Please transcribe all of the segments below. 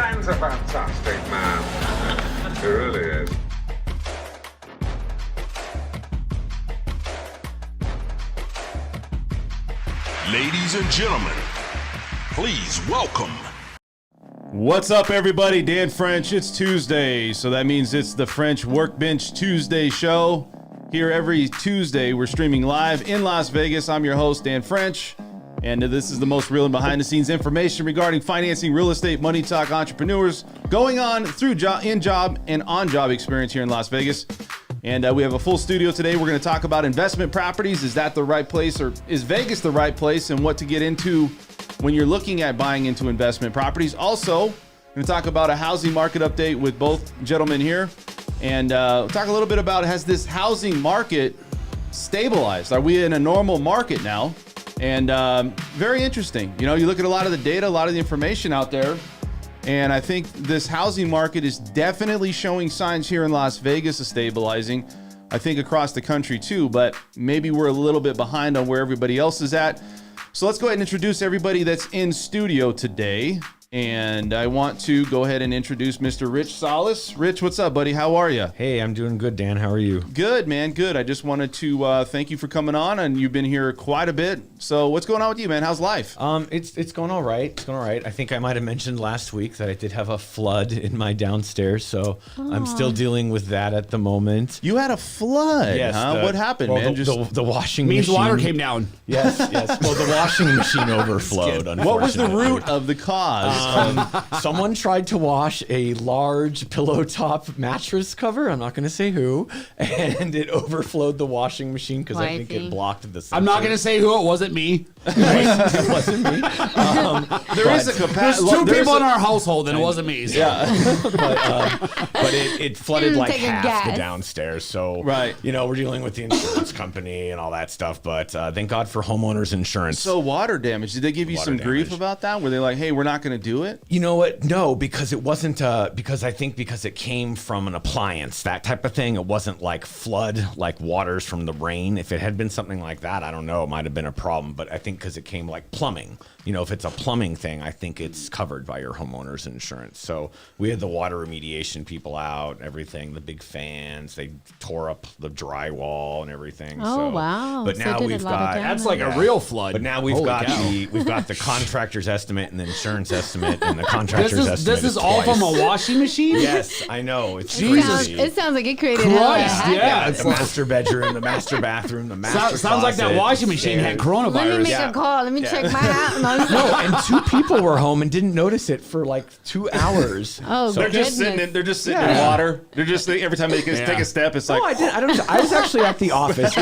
man's a fantastic man. He really is. Ladies and gentlemen, please welcome. What's up, everybody? Dan French. It's Tuesday, so that means it's the French Workbench Tuesday show. Here every Tuesday, we're streaming live in Las Vegas. I'm your host, Dan French, and this is the most real and behind-the-scenes information regarding financing, real estate, money talk, entrepreneurs going on through in-job and on-job experience here in Las Vegas. And we have a full studio today. We're going to talk about investment properties. Is that the right place, or is Vegas the right place, and what to get into when you're looking at buying into investment properties. Also, we're going to talk about a housing market update with both gentlemen here, and we'll talk a little bit about, has this housing market stabilized? Are we in a normal market now? And very interesting. You know, you look at a lot of the data, a lot of the information out there, and I think this housing market is definitely showing signs here in Las Vegas of stabilizing. I think across the country too, but maybe we're a little bit behind on where everybody else is at. So let's go ahead and introduce everybody that's in studio today. And I want to go ahead and introduce Mr. Rich Salas. Rich, what's up, buddy? How are you? Hey, I'm doing good, Dan. How are you? Good, man. Good. I just wanted to thank you for coming on, and you've been here quite a bit. So what's going on with you, man? How's life? It's going all right. It's going all right. I think I might have mentioned last week that I did have a flood in my downstairs, so I'm still dealing with that at the moment. You had a flood, yes, huh? What happened, man? The washing means machine. water came down. Yes, yes. Well, the washing machine overflowed, unfortunately. What was the root of the cause? Someone tried to wash a large pillow top mattress cover. I'm not going to say who, and it overflowed the washing machine because I think it blocked the sensor. I'm not going to say who. It wasn't me. It wasn't me. There's two people in our household, and it wasn't me. So. Yeah, but it flooded like half the downstairs. So right, you know, we're dealing with the insurance company and all that stuff. But thank God for homeowners insurance. So water damage. Did they give you some grief about that? Were they like, "Hey, we're not going to do it"? You know what? No, because it wasn't. Because it came from an appliance, that type of thing. It wasn't like flood, like waters from the rain. If it had been something like that, I don't know. It might have been a problem. But I think because it came like plumbing. You know, if it's a plumbing thing, I think it's covered by your homeowner's insurance. So we had the water remediation people out, everything, the big fans. They tore up the drywall and everything. Oh, wow. But now we've got that's like a real flood. But now we've got the contractor's estimate and the insurance estimate and the contractor's estimate. This is all from a washing machine? Yes, I know. It's Jesus. crazy. It sounds like it created hell of a heck. Yeah, the master bedroom, the master bathroom, the master sounds like that washing machine had coronavirus. Let me make a call. Let me check my house. No, and two people were home and didn't notice it for like 2 hours. Oh, so they're just sitting in water. They're just every time they take a step, it's like. No, I don't know. I was actually at the office.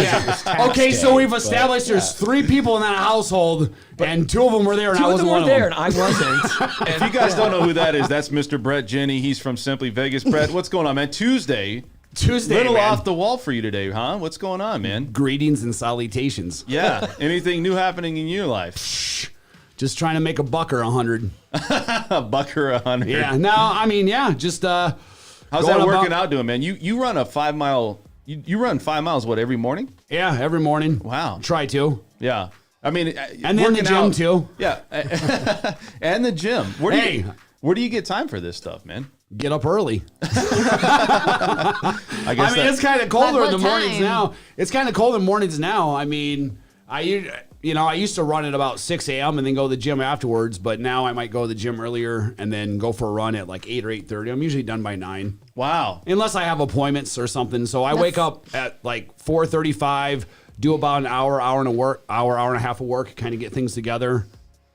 Okay, so we've established there's 3 people in that household, and 2 of them were there, and I wasn't one of them. And I wasn't. If you guys don't know who that is, that's Mr. Brett Jenny. He's from Simply Vegas. Brett, what's going on, man? Tuesday, little man. off the wall for you today, huh? What's going on, man? Greetings and salutations. Yeah. Anything new happening in your life? Just trying to make a buck or 100. A buck or 100. Yeah. No, I mean, yeah. Just how's that working out doing, man? You run a 5 mile. You run 5 miles what, every morning? Yeah, every morning. Wow. Try to. Yeah. I mean, and then the gym too. Yeah. And the gym. Where do you get time for this stuff, man? Get up early. I mean, it's kind of colder in the mornings now. It's kind of cold in the mornings now. I mean, I used to run at about 6 a.m. and then go to the gym afterwards, but now I might go to the gym earlier and then go for a run at like 8 or 8:30. I'm usually done by 9. Wow. Unless I have appointments or something. So I wake up at like 4:35, do about an hour and a half of work, kind of get things together,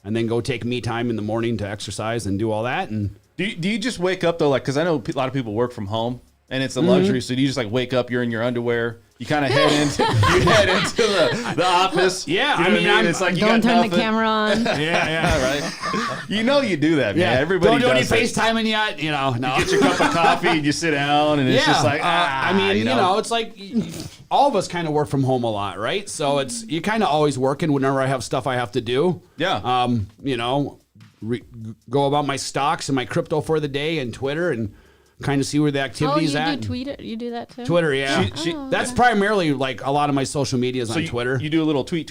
and then go take me time in the morning to exercise and do all that. And do you just wake up though, like, because I know a lot of people work from home and it's a luxury, so do you just like wake up, you're in your underwear, you kind of head into the office. Yeah, you know I mean? It's like you don't got turn nothing. the camera on. Yeah, right. You know you do that, man. Yeah, Everybody don't do any does that. FaceTiming yet. You know, no. You get your cup of coffee and you sit down, and it's just like, I mean, you know, it's like all of us kind of work from home a lot, right? So it's you kind of always working whenever I have stuff I have to do. Yeah. You know, go about my stocks and my crypto for the day and Twitter and kind of see where the Oh, activity's you at. do Twitter? You do that too? Twitter, yeah. That's primarily like a lot of my social media is on you, Twitter. You do a little tweet.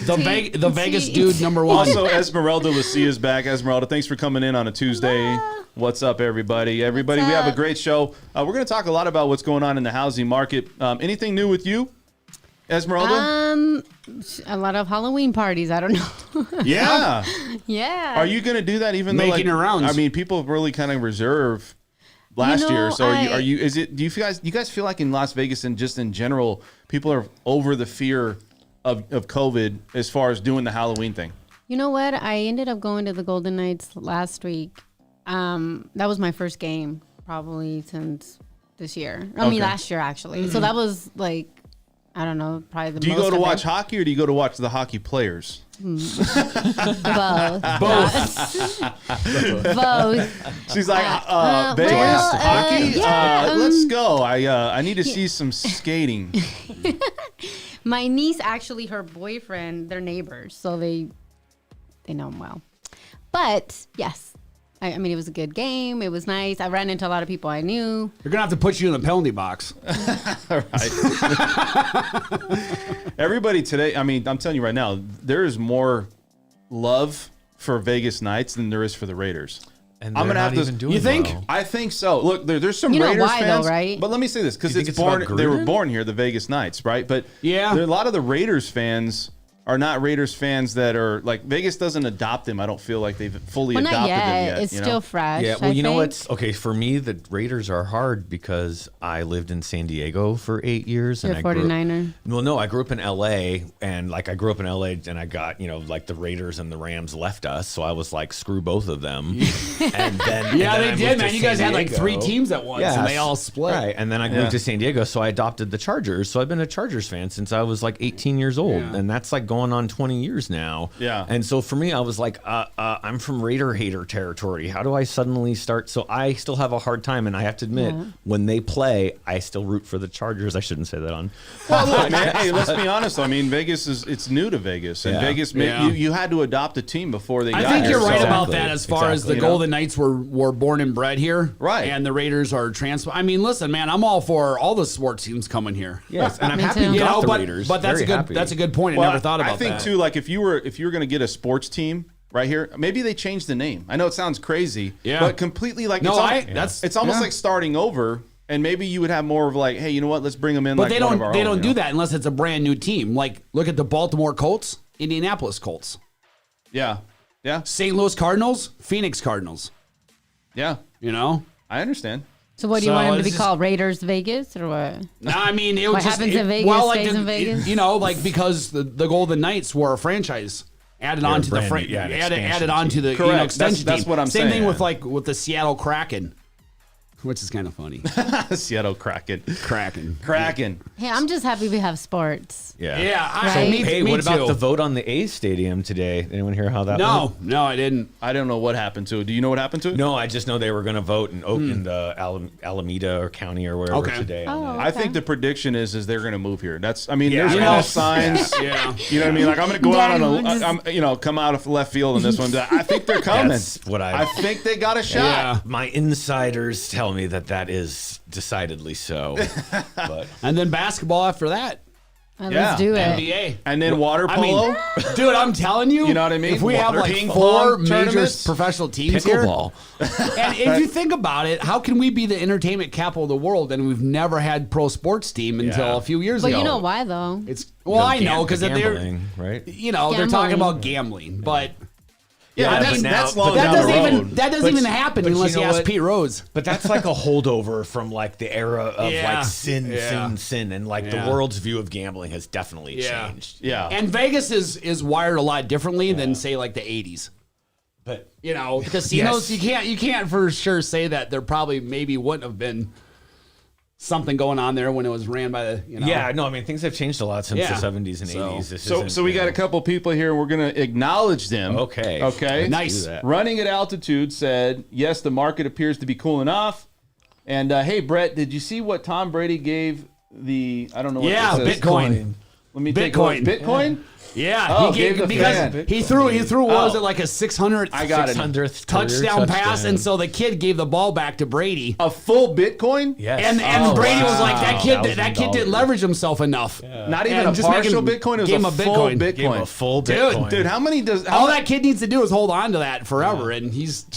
The Vegas dude number one. Also, Esmeralda Lucia is back. Esmeralda, thanks for coming in on a Tuesday. What's up, everybody? Everybody, we have a great show. We're going to talk a lot about what's going on in the housing market. Anything new with you, Esmeralda? A lot of Halloween parties. I don't know. Yeah. Yeah. Are you going to do that even though, Making like, the rounds. I mean, people really kind of reserve last year. So are you, is it, do you guys feel like in Las Vegas and just in general, people are over the fear of COVID as far as doing the Halloween thing? You know what? I ended up going to the Golden Knights last week. That was my first game probably since this year. I mean, last year actually. So that was like, I don't know, probably the most. Do you go to I've watch been- hockey or do you go to watch the hockey players? Both. Both. She's like, well, Vegas hockey. yeah, Let's go. I need to see some skating. My niece, actually, her boyfriend, they're neighbors, so they know him well. But yes, I mean, it was a good game. It was nice. I ran into a lot of people I knew. They're going to have to put you in the penalty box. Everybody today, I mean, I'm telling you right now, there is more love for Vegas Knights than there is for the Raiders. And I'm they're gonna have not to. even doing You think? well. I think so. Look, there's some You know Raiders why, though, fans, right? But let me say this because You think it's it's born. about They were Gruden? born here, the Vegas Knights, right? But Yeah. there are a lot of the Raiders fans are not Raiders fans that are like Vegas doesn't adopt them. I don't feel like they've fully Well, adopted not them yet. yet. It's you know? still fresh. Yeah, well, I you know think. what's okay for me. The Raiders are hard because I lived in San Diego for 8 years, You're and a I grew. 49er. Well, no, I grew up in L.A. and like I grew up in L.A. and I got like the Raiders and the Rams left us, so I was like screw both of them. And then Yeah, and then they I did, moved to man. You San guys had like Diego. 3 teams at once, and they all split. Right, and then I moved to San Diego, so I adopted the Chargers. So I've been a Chargers fan since I was like 18 years old, Yeah. and that's like going on 20 years now. Yeah. And so for me, I was like, I'm from Raider hater territory. How do I suddenly start? So I still have a hard time, and I have to admit, when they play, I still root for the Chargers. I shouldn't say that on. Well, look, man, hey, let's be honest. I mean, Vegas it's new to Vegas, and Yeah. Vegas, Yeah. you had to adopt a team before they got I think here. you're right so- about Exactly. that as far as the Exactly. Golden Knights were born and bred here. Right. And the Raiders are I mean, listen, man, I'm all for all the sports teams coming here. Yes, and I'm Me happy too. you You got the but, Raiders. but that's Very a good happy. that's a good point. I Well, never thought about I think that. too, like if you were going to get a sports team right here, maybe they changed the name. I know it sounds crazy, Yeah. but completely like No, it's almost like starting over. And maybe you would have more of like, hey, you know what? Let's bring them in. But like they one don't of our they own, don't you do know? that unless it's a brand new team. Like look at the Baltimore Colts, Indianapolis Colts, Yeah, yeah, St. Louis Cardinals, Phoenix Cardinals. yeah. You know. I understand. So what do you So want him to it's be just- called? Raiders Vegas or what? No, I mean it What was just happens in Vegas well, like stays in Vegas? You know, like because the Golden Knights were a franchise added on to the brand new- yeah, an added expansion on to the Correct. extension That's team. what I'm Same thing saying. with the Seattle Kraken, which is kind of funny. Seattle Kraken. Kraken. Hey, I'm just happy we have sports. Yeah. Yeah. Right? Hey, me what about too. the vote on the A's stadium today? Anyone hear how that went? No, I didn't. I don't know what happened to it. Do you know what happened to it? No, I just know they were going to vote in in the Alameda or county or wherever Okay. today. on Oh. that. I think the prediction is they're going to move here. That's, I mean, Yeah, there's I all know. signs. Yeah. You know what I mean? Like I'm going to go out on Daddy, come out of left field in this one. I think they're coming. That's what I think they got a shot. Yeah. My insiders tell me that is decidedly so. But And then basketball after that. Let's do it. NBA. And then water I mean, polo. dude, I'm telling you. You know what I mean? If we have Water like ping 4 pong major tournaments. professional teams here, pickleball. and if you think about it, how can we be the entertainment capital of the world and we've never had pro sports team until Yeah. a few years But ago? you know why though? It's I know because The they're gambling, right? they're talking Gambling. about gambling, but Yeah, I that's, mean, that's now- long that down doesn't the road. even But- even happen but you unless you know ask what? Pete Rose. But that's like a holdover from like the era of Yeah. like sin, Yeah. sin, and like Yeah. the world's view of gambling has definitely changed. Yeah. And Vegas is wired a lot differently than say like the 80s. But You know, casinos Yes. you can't for sure say that there probably maybe wouldn't have been something going on there when it was ran by the yeah, no, I mean things have changed a lot since Yeah. the 70s and So- 80s. This So isn't, we you got know. a couple people here. We're going to acknowledge them. Okay. Okay. Nice. do that. Running at altitude said, yes, the market appears to be cooling off. And hey, Brett, did you see what Tom Brady gave the, I don't know what Yeah, this says. Bitcoin. Let me Bitcoin. take Bitcoin. Yeah, Oh, he gave gave the because fan. he threw what was Oh. it, like a 600th I got it. 600th touchdown pass, and so the kid gave the ball back to Brady. A full Bitcoin? Yes. And Brady was like, that kid $1,000. didn't leverage himself enough. Not even And a just make partial him- Bitcoin. It was gave him a a full Bitcoin. Bitcoin. Give him a full Dude. Bitcoin. Dude, how many does? All that kid needs to do is hold on to that forever, and he's.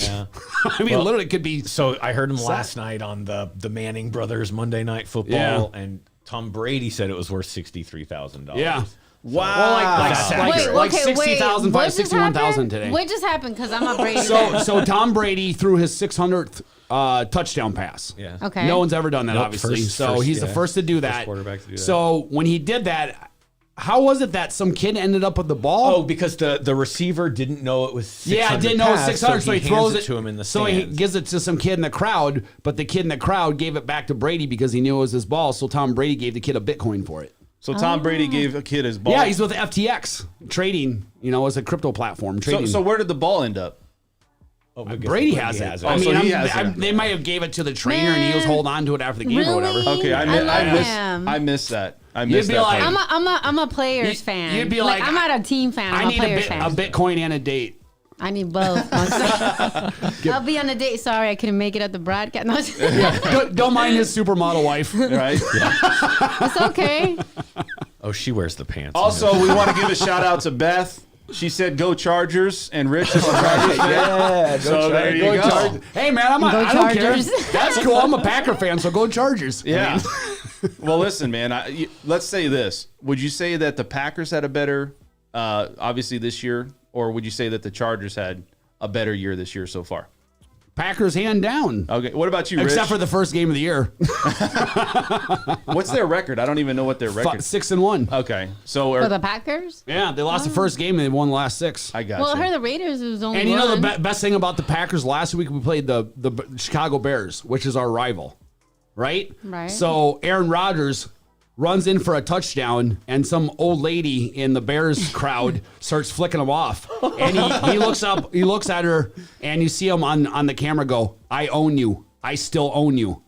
I mean, literally, could be. So I heard him last night on the Manning brothers Monday Night Football, Yeah. and Tom Brady said it was worth $63,000. Yeah. Wow. Well, like 60,000, what just 61,000 happened? today. What just happened? Because I'm a Brady fan. So Tom Brady threw his 600th touchdown pass. Yeah. Okay. No one's ever done that, Nope, obviously. first- so he's the yeah. first to do that. quarterback to do that. So when he did that, how was it that some kid ended up with the ball? Oh, because the receiver didn't know it was 600 yeah, didn't know it was pass, 600, so he hands throws it to him in the So he stands. gives it to some kid in the crowd, but the kid in the crowd gave it back to Brady because he knew it was his ball. So Tom Brady gave the kid a Bitcoin for it. So Tom Brady gave a kid his ball. Yeah, he's with FTX trading. As a crypto platform trading. So where did the ball end up? Brady has it. Oh, so he has it. They might have gave it to the trainer and he was holding on to it after the game or whatever. Really? Okay, I love him. missed that. I missed be that. like- part. I'm a players fan. You'd be like, I'm not a team fan. I'm I a need players a fan. Bitcoin and a date. I need both. I'll be on a date. Sorry, I couldn't make it at the broadcast. No, Don't mind his supermodel wife. right? it's okay. Oh, she wears the pants. Also, we want to give a shout out to Beth. She said, "Go Chargers," and Rich is a Chargers fan. yeah, So there you go. Chargers. Hey man, I don't Chargers. care. That's cool. I'm a Packer fan, so go Chargers. Yeah. Well, listen, man. Let's say this: would you say that the Packers had a better, obviously this year, or would you say that the Chargers had a better year this year so far? Packers hand down. Okay. What about you, Rich? Except for the first game of the year. What's their record? I don't even know what their record. 6-1. Okay. So For the Packers? Yeah, they lost the first game and they won the last 6. I got Well, I you. heard the Raiders was only And you know one. the best thing about the Packers, last week we played the Chicago Bears, which is our rival, right? Right. So Aaron Rodgers runs in for a touchdown, and some old lady in the Bears crowd starts flicking him off. And he looks up, he looks at her, and you see him on the camera go, "I own you. I still own you."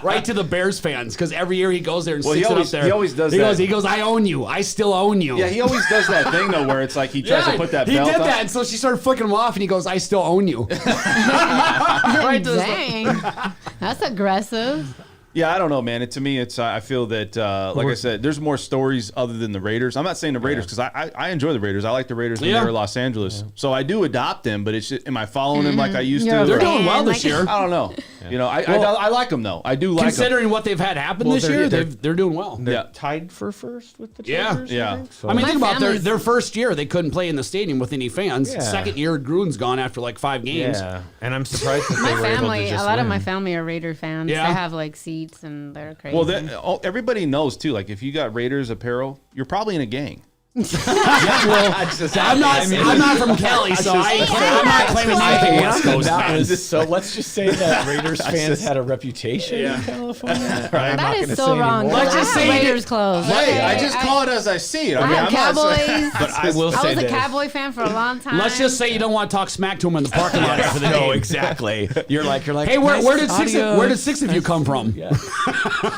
Right to the Bears fans, because every year he goes there and sticks it up there. he always does that. He goes, "I own you. I still own you." Yeah, he always does that thing though, where it's like he tries to put that he belt did on. that, and so she started flicking him off, and he goes, "I still own you." Right to the, Dang. That's aggressive. Yeah, I don't know, man. To me, it's I feel that, like I said, there's more stories other than the Raiders. I'm not saying the Raiders because I enjoy the Raiders. I like the Raiders when Yeah. they were Los Angeles. So I do adopt them, but it's just, am I following them like I used You're to? a They're fan, doing well this like- year. I don't know. You know, I like them though. I do like them. Considering what they've had happen this they're- year, they're- they're doing well. Yeah. tied for first with the Yeah. Chargers. Yeah. I think, so. I mean, My think about family's- their first year, they couldn't play in the stadium with any fans. Yeah. Second year, Gruden's gone after like 5 games. yeah, and I'm surprised that they My were able family, to a just lot of win. my family are Raider fans. Yeah. They have like seats and they're crazy. Well, everybody knows too. Like if you got Raiders apparel, you're probably in a gang. I'm not from Cali, so I'm not claiming anything West Coast fans. So let's just say that Raiders fans had a reputation in California. I'm not that is gonna so say wrong. anymore. Let's I just have say Raiders clothes. Hey, okay? I just call it as I see it. I have I'm not saying- Cowboys. But I will I say was a this. Cowboy fan for a long time. Let's just say you don't want to talk smack to him in the parking lot after the No, game. exactly. You're like, Hey, where did nice six of you come from? All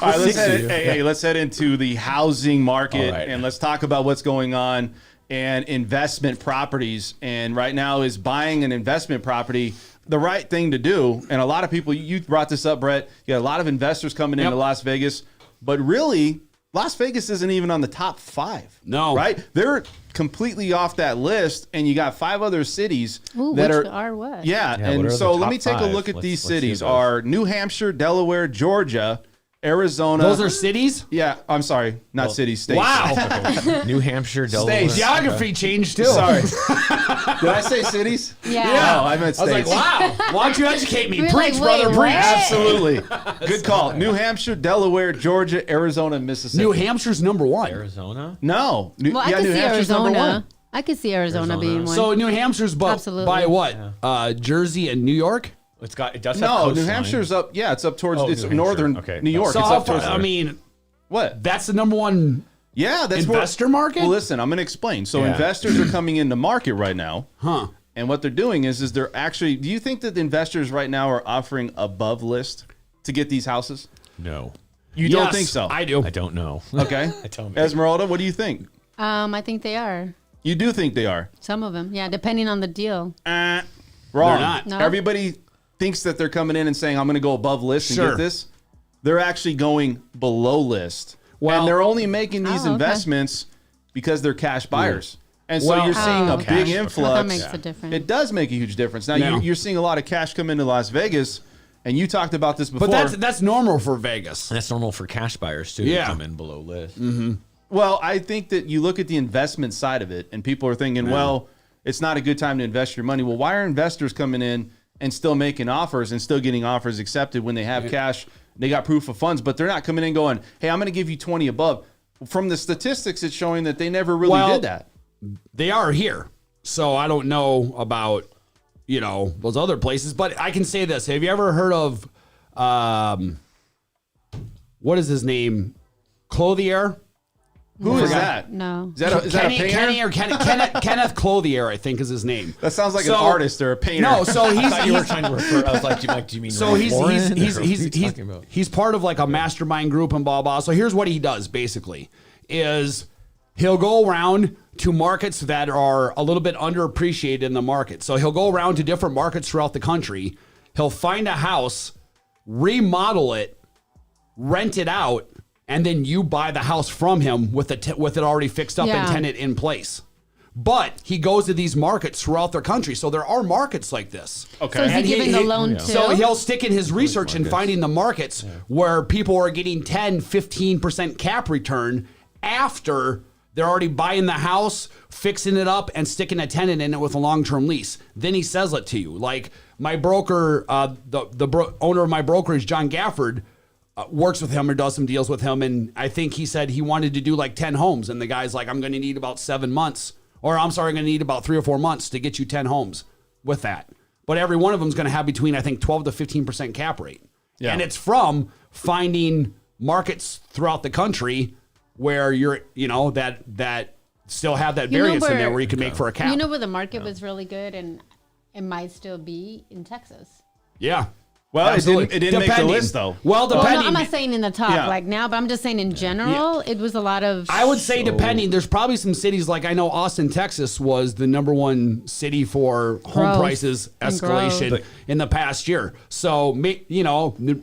right, let's head into the housing market All right. and let's talk about what's going on and investment properties. And right now, is buying an investment property the right thing to do? And a lot of people, you brought this up, Brett. You got a lot of investors coming into Las Vegas, but really, Las Vegas isn't even on the top 5. No. Right? They're completely off that list, and you got 5 other cities Ooh, that which are what? Yeah, Yeah, what and are so the let me top take a 5? look at these Let's see cities. those. Are New Hampshire, Delaware, Georgia, Arizona. Those are cities? Yeah, I'm sorry, not cities, states. Wow. New Hampshire, Delaware. States. Geography changed too. Sorry. Did I say cities? Yeah. No, I meant I was like, states. wow. Why don't you educate me? We're Preach, like, brother, wait, preach. what? Absolutely. Good call. New Hampshire, Delaware, Georgia, Arizona, Mississippi. New Hampshire's number 1. Arizona. No. Well, I could New see Hampshire's number Arizona. 1. I could see Arizona being one. So New Hampshire's Absolutely. by what? Jersey and New York? It does have No, New coastline. Hampshire's up. Yeah, it's up towards. Oh, it's New Hampshire. northern Okay. New York. So it's how up far, towards. I mean, What? that's the number 1 Yeah, that's investor market? Well, listen, I'm going to explain. So Yeah. investors are coming into market right now. Huh. And what they're doing is they're actually. Do you think that the investors right now are offering above list to get these houses? No. You don't think so? I do. I don't know. Okay. Tell me. Esmeralda, what do you think? I think they are. You do think they are? Some of them, yeah, depending on the deal. Wrong. They're not. No? Everybody thinks that they're coming in and saying, I'm going to go above list and Sure. get this. They're actually going below list. Well- and they're only making these Oh, okay. investments because they're cash buyers. And so Well- you're seeing a Oh, okay. big That influx. makes a difference. It does make a huge difference. Now, No. you're seeing a lot of cash come into Las Vegas, and you talked about this before. But that's normal for Vegas. That's normal for cash buyers too. Yeah. To come in below list. Well, I think that you look at the investment side of it, and people are thinking, well, it's not a good time to invest your money. Well, why are investors coming in and still making offers and still getting offers accepted when they have cash? They got proof of funds, but they're not coming in going, hey, I'm going to give you 20 above. From the statistics, it's showing that they never really Well, did that. They are here. So I don't know about, those other places, but I can say this. Have you ever heard of, what is his name? Clothier? Who is that? No. Is that a painter? Kenneth Clothier, I think is his name. That sounds like an artist or a painter. No, so I thought you were he's trying to refer. I was like, do you mean so Ralph Lauren? Or what are you talking about? he's part of like a mastermind group and blah blah. So here's what he does basically is he'll go around to markets that are a little bit underappreciated in the market. So he'll go around to different markets throughout the country. He'll find a house, remodel it, rent it out, and then you buy the house from him with it already fixed up and Yeah. tenant in place. But he goes to these markets throughout the country. So there are markets like this. Okay. So is he And giving the loan too? So he'll stick in his research and finding the markets where people are getting 10, 15% cap return after they're already buying the house, fixing it up, and sticking a tenant in it with a long-term lease. Then he sells it to you. Like my broker, the owner of my brokerage, John Gafford, works with him or does some deals with him. And I think he said he wanted to do like 10 homes. And the guy's like, I'm going to need about 7 months. Or I'm sorry, I'm going to need about 3 or 4 months to get you 10 homes with that. But every one of them is going to have between, I think, 12 to 15% cap rate. Yeah. And it's from finding markets throughout the country where you're, that still have that You know variance in where- there where you can make for a cap. You know where the market was really good, and it might still be in Texas. Yeah. Well, Absolutely. it didn't make the Depending. list, though. Well, Well, no, depending. I'm not saying in the top Yeah. like now, but I'm just saying in general, it was a lot of. I would say depending. There's probably some cities like I know Austin, Texas was the #1 city for home Growth prices and escalation growth. in the past year. So,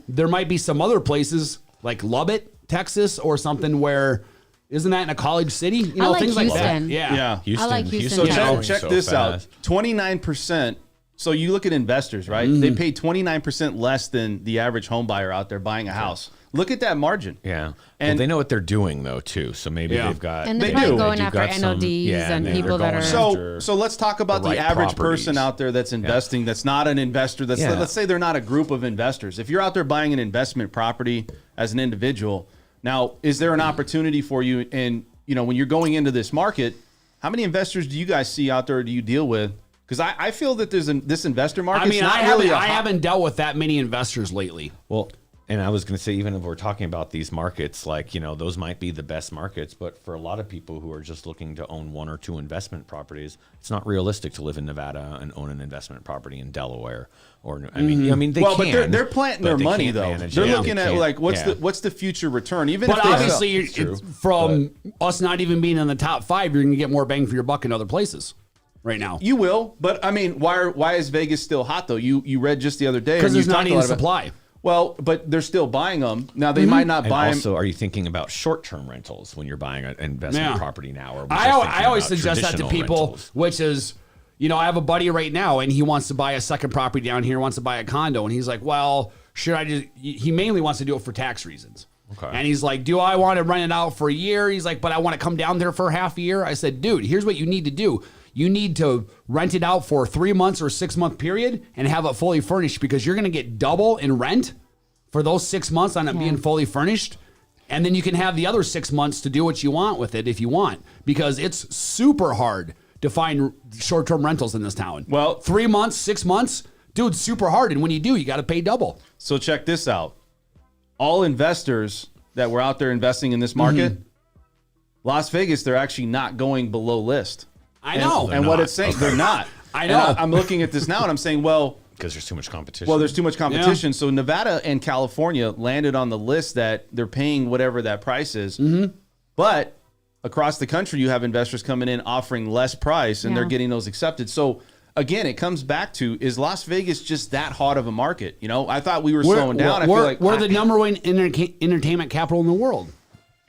there might be some other places like Lubbock, Texas or something where, isn't that in a college city? I like things like that. Houston. Yeah. Yeah. Houston, I like Houston. So Yeah. growing check so this out. fast. 29%. So you look at investors, right? They pay 29% less than the average home buyer out there buying a house. Look at that margin. Yeah, And- well, they know what they're doing though too. So maybe Yeah. they've got. And they're They probably do. going They've after got some- NODs yeah, and they're people that going are. after- So let's talk about the the, right average properties. person out there that's investing. That's not an investor. That's Yeah. let's say they're not a group of investors. If you're out there buying an investment property as an individual, now is there an opportunity for you? And when you're going into this market, how many investors do you guys see out there? Or do you deal with? Because I feel that there's this investor market. I mean, not I really haven't dealt with that many investors lately. Well, and I was going to say, even if we're talking about these markets, like, those might be the best markets, but for a lot of people who are just looking to own 1 or 2 investment properties, it's not realistic to live in Nevada and own an investment property in Delaware. Or, I mean, they well, can. but they're planting but their they money can't though. manage They're it. looking They at can't- like what's yeah. the future return? Even But if they obviously, sell. it's from us not even being in the top 5, you're going to get more bang for your buck in other places right now. You will, but I mean, why is Vegas still hot though? You read just the other day Because and you there's not talked a any lot about- supply. Well, but they're still buying them now. They might not And buy them. also, are you thinking about short-term rentals when you're buying an investment Yeah. property now? Or I always suggest that to traditional people, rentals? which is, I have a buddy right now and he wants to buy a second property down here, wants to buy a condo. And he's like, well, should I just, he mainly wants to do it for tax reasons. Okay. And he's like, do I want to rent it out for a year? He's like, but I want to come down there for half a year. I said, dude, here's what you need to do. You need to rent it out for a 3 months or 6 month period and have it fully furnished because you're going to get double in rent for those 6 months on it being fully furnished. And then you can have the other 6 months to do what you want with it if you want, because it's super hard to find short-term rentals in this town. Well, 3 months, 6 months, dude, super hard. And when you do, you got to pay double. So check this out. All investors that were out there investing in this market, Las Vegas, they're actually not going below list. I know. And what it's saying, they're not. I know. And I'm looking at this now and I'm saying, well, because there's too much competition. Well, there's too much competition. So Nevada and California landed on the list that they're paying whatever that price is. But across the country, you have investors coming in offering less price, and they're getting those accepted. So again, it comes back to, is Las Vegas just that hot of a market? You know, I thought we were slowing down. I feel like we're the number one entertainment capital in the world.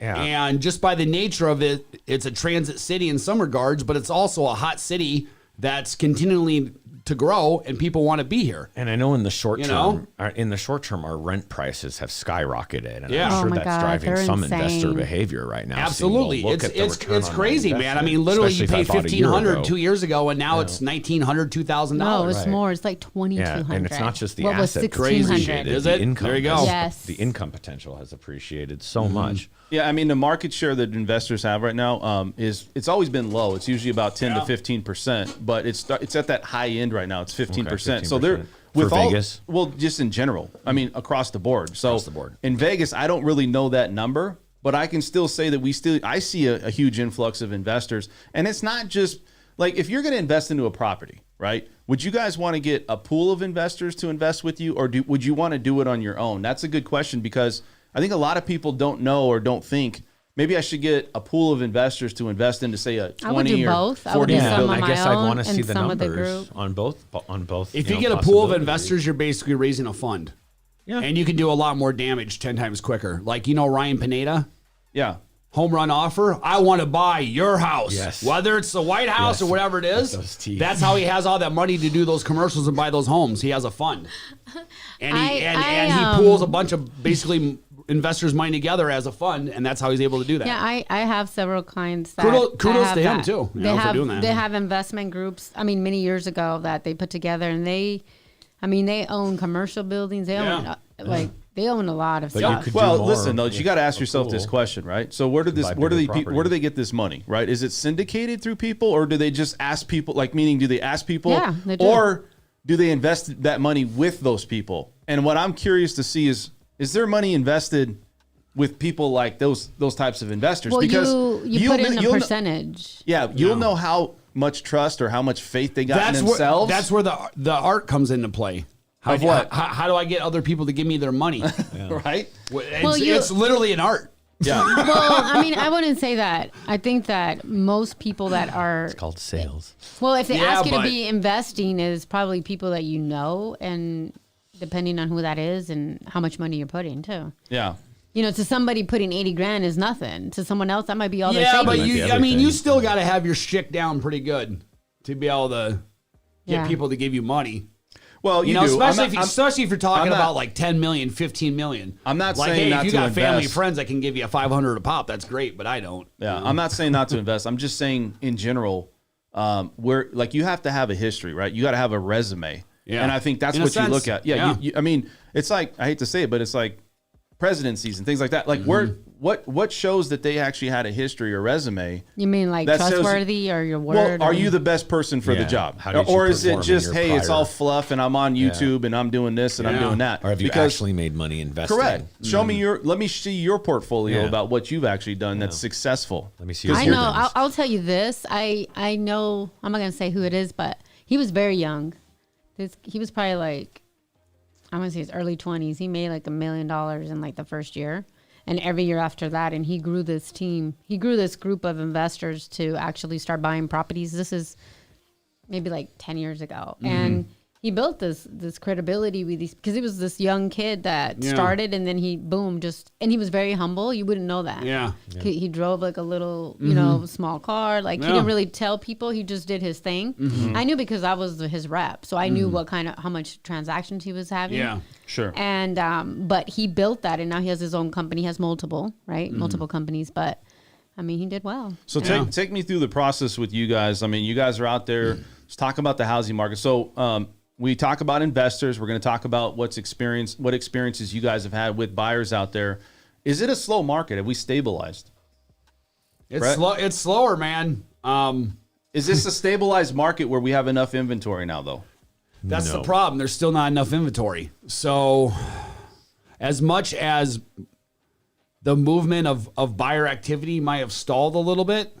Yeah. And just by the nature of it, it's a transit city in some regards, but it's also a hot city that's continually to grow, and people want to be here. And I know in the short term, our rent prices have skyrocketed, and Yeah. I'm Oh sure my that's God, driving they're some insane. investor behavior right now. Absolutely, Saying, well, look at the return it's on my crazy, man. I investment, mean, literally, you especially pay if I bought a year $1,500 ago. 2 years ago, and now it's $1,900, $2,000. No, it's Right. more. It's like 2,200. Yeah, and it's not just the what was asset 1,600? appreciated, Is the it? income There you go. has- Yes. The income potential has appreciated so much. Yeah, I mean, the market share that investors have right now it's always been low. It's usually about 10 to 15%, but it's at that high end right now. It's 15%. So they're 15%. with For all Vegas? well, just in general. I mean, across the board. So Across the board. in Vegas, I don't really know that number, but I can still say that I see a huge influx of investors, and it's not just like if you're going to invest into a property, right? Would you guys want to get a pool of investors to invest with you, or would you want to do it on your own? That's a good question, because I think a lot of people don't know or don't think maybe I should get a pool of investors to invest into, say, a 20 I would do or both. I would 40 do unit some building. of I my guess I'd own want to see and the some of the numbers group. on both. If you you know, get a pool of possibilities. investors, you're basically raising a fund. Yeah. And you can do a lot more damage 10 times quicker. Like, Ryan Pineda, Yeah. home run offer. I want to buy your house. Yes. Whether it's the White House Yes. or whatever it is. Those teeth. That's how he has all that money to do those commercials and buy those homes. He has a fund. And he pools a bunch of basically investors' money together as a fund, and that's how he's able to do that. Yeah, I have several clients that Kudos have to him, that. too, for doing that. They have investment groups. I mean, many years ago that they put together, and they own commercial buildings. They own they own a lot of But stuff. you could do Well, more listen though, with you got to ask a yourself this pool. question, right? So where do Buy they bigger where do they properties. get this money, right? Is it syndicated through people, or do they just ask people? Like, meaning, do they ask people, Yeah, they do. or do they invest that money with those people? And what I'm curious to see is there money invested with people like those types of investors? Well, because you put in a you'll know- percentage. yeah, you'll know how much trust or how much faith they got in themselves. That's where the art comes into play. Of what? How do I get other people to give me their money? right. It's literally an art. Yeah. Well, I mean, I wouldn't say that. I think that most people that are Called sales. well, if they Yeah, ask you to but- be investing, is probably people that you know, and depending on who that is and how much money you're putting too. Yeah. To somebody putting 80 grand is nothing. To someone else, that might be all they're Yeah, saving. but Might be you everything. still got to have your shtick down pretty good to be able to get Yeah. people to give you money. Well, you do. Especially if you're talking I'm not- about like 10 million, 15 million. I'm not like, saying hey, not if you to got family invest. friends that can give you 500 a pop, that's great, but I don't. Yeah, I'm not saying not to invest. I'm just saying in general, where like you have to have a history, right? You got to have a resume, Yeah. and I think that's In a what you sense, look at. yeah. I mean, it's like, I hate to say it, but it's like presidencies and things like that. Like what shows that they actually had a history or resume? You mean like That shows- trustworthy or your word? Well, are or- you the best person for the Yeah. job, How did you or is it perform in just your hey, it's prior- all fluff and I'm on YouTube and I'm doing this and I'm Yeah. doing that? Or have you Because- actually made money investing? correct? Show me let me see your portfolio Yeah. about what you've actually done that's successful. Let me see your I know. things. I'll tell you this. I know. I'm not gonna say who it is, but he was very young. He was probably like, I'm gonna say his early 20s. He made like $1 million in like the first year, and every year after that. And he grew this team. He grew this group of investors to actually start buying properties. This is maybe like 10 years ago, and he built this credibility with these, because he was this young kid that started, and then he and he was very humble. You wouldn't know that. Yeah. He drove like a little, small car. Like he Yeah. didn't really tell people. He just did his thing. I knew because I was his rep, so I knew how much transactions he was having. Yeah. Sure. And but he built that, and now he has his own company. He has multiple companies, but I mean, he did well. So Yeah. take me through the process with you guys. I mean, you guys are out there. Let's talk about the housing market. So we talk about investors. We're going to talk about what experiences you guys have had with buyers out there. Is it a slow market? Have we stabilized? It's Brett? slow. It's slower, man. Is this a stabilized market where we have enough inventory now, though? That's No. the problem. There's still not enough inventory. So as much as the movement of buyer activity might have stalled a little bit,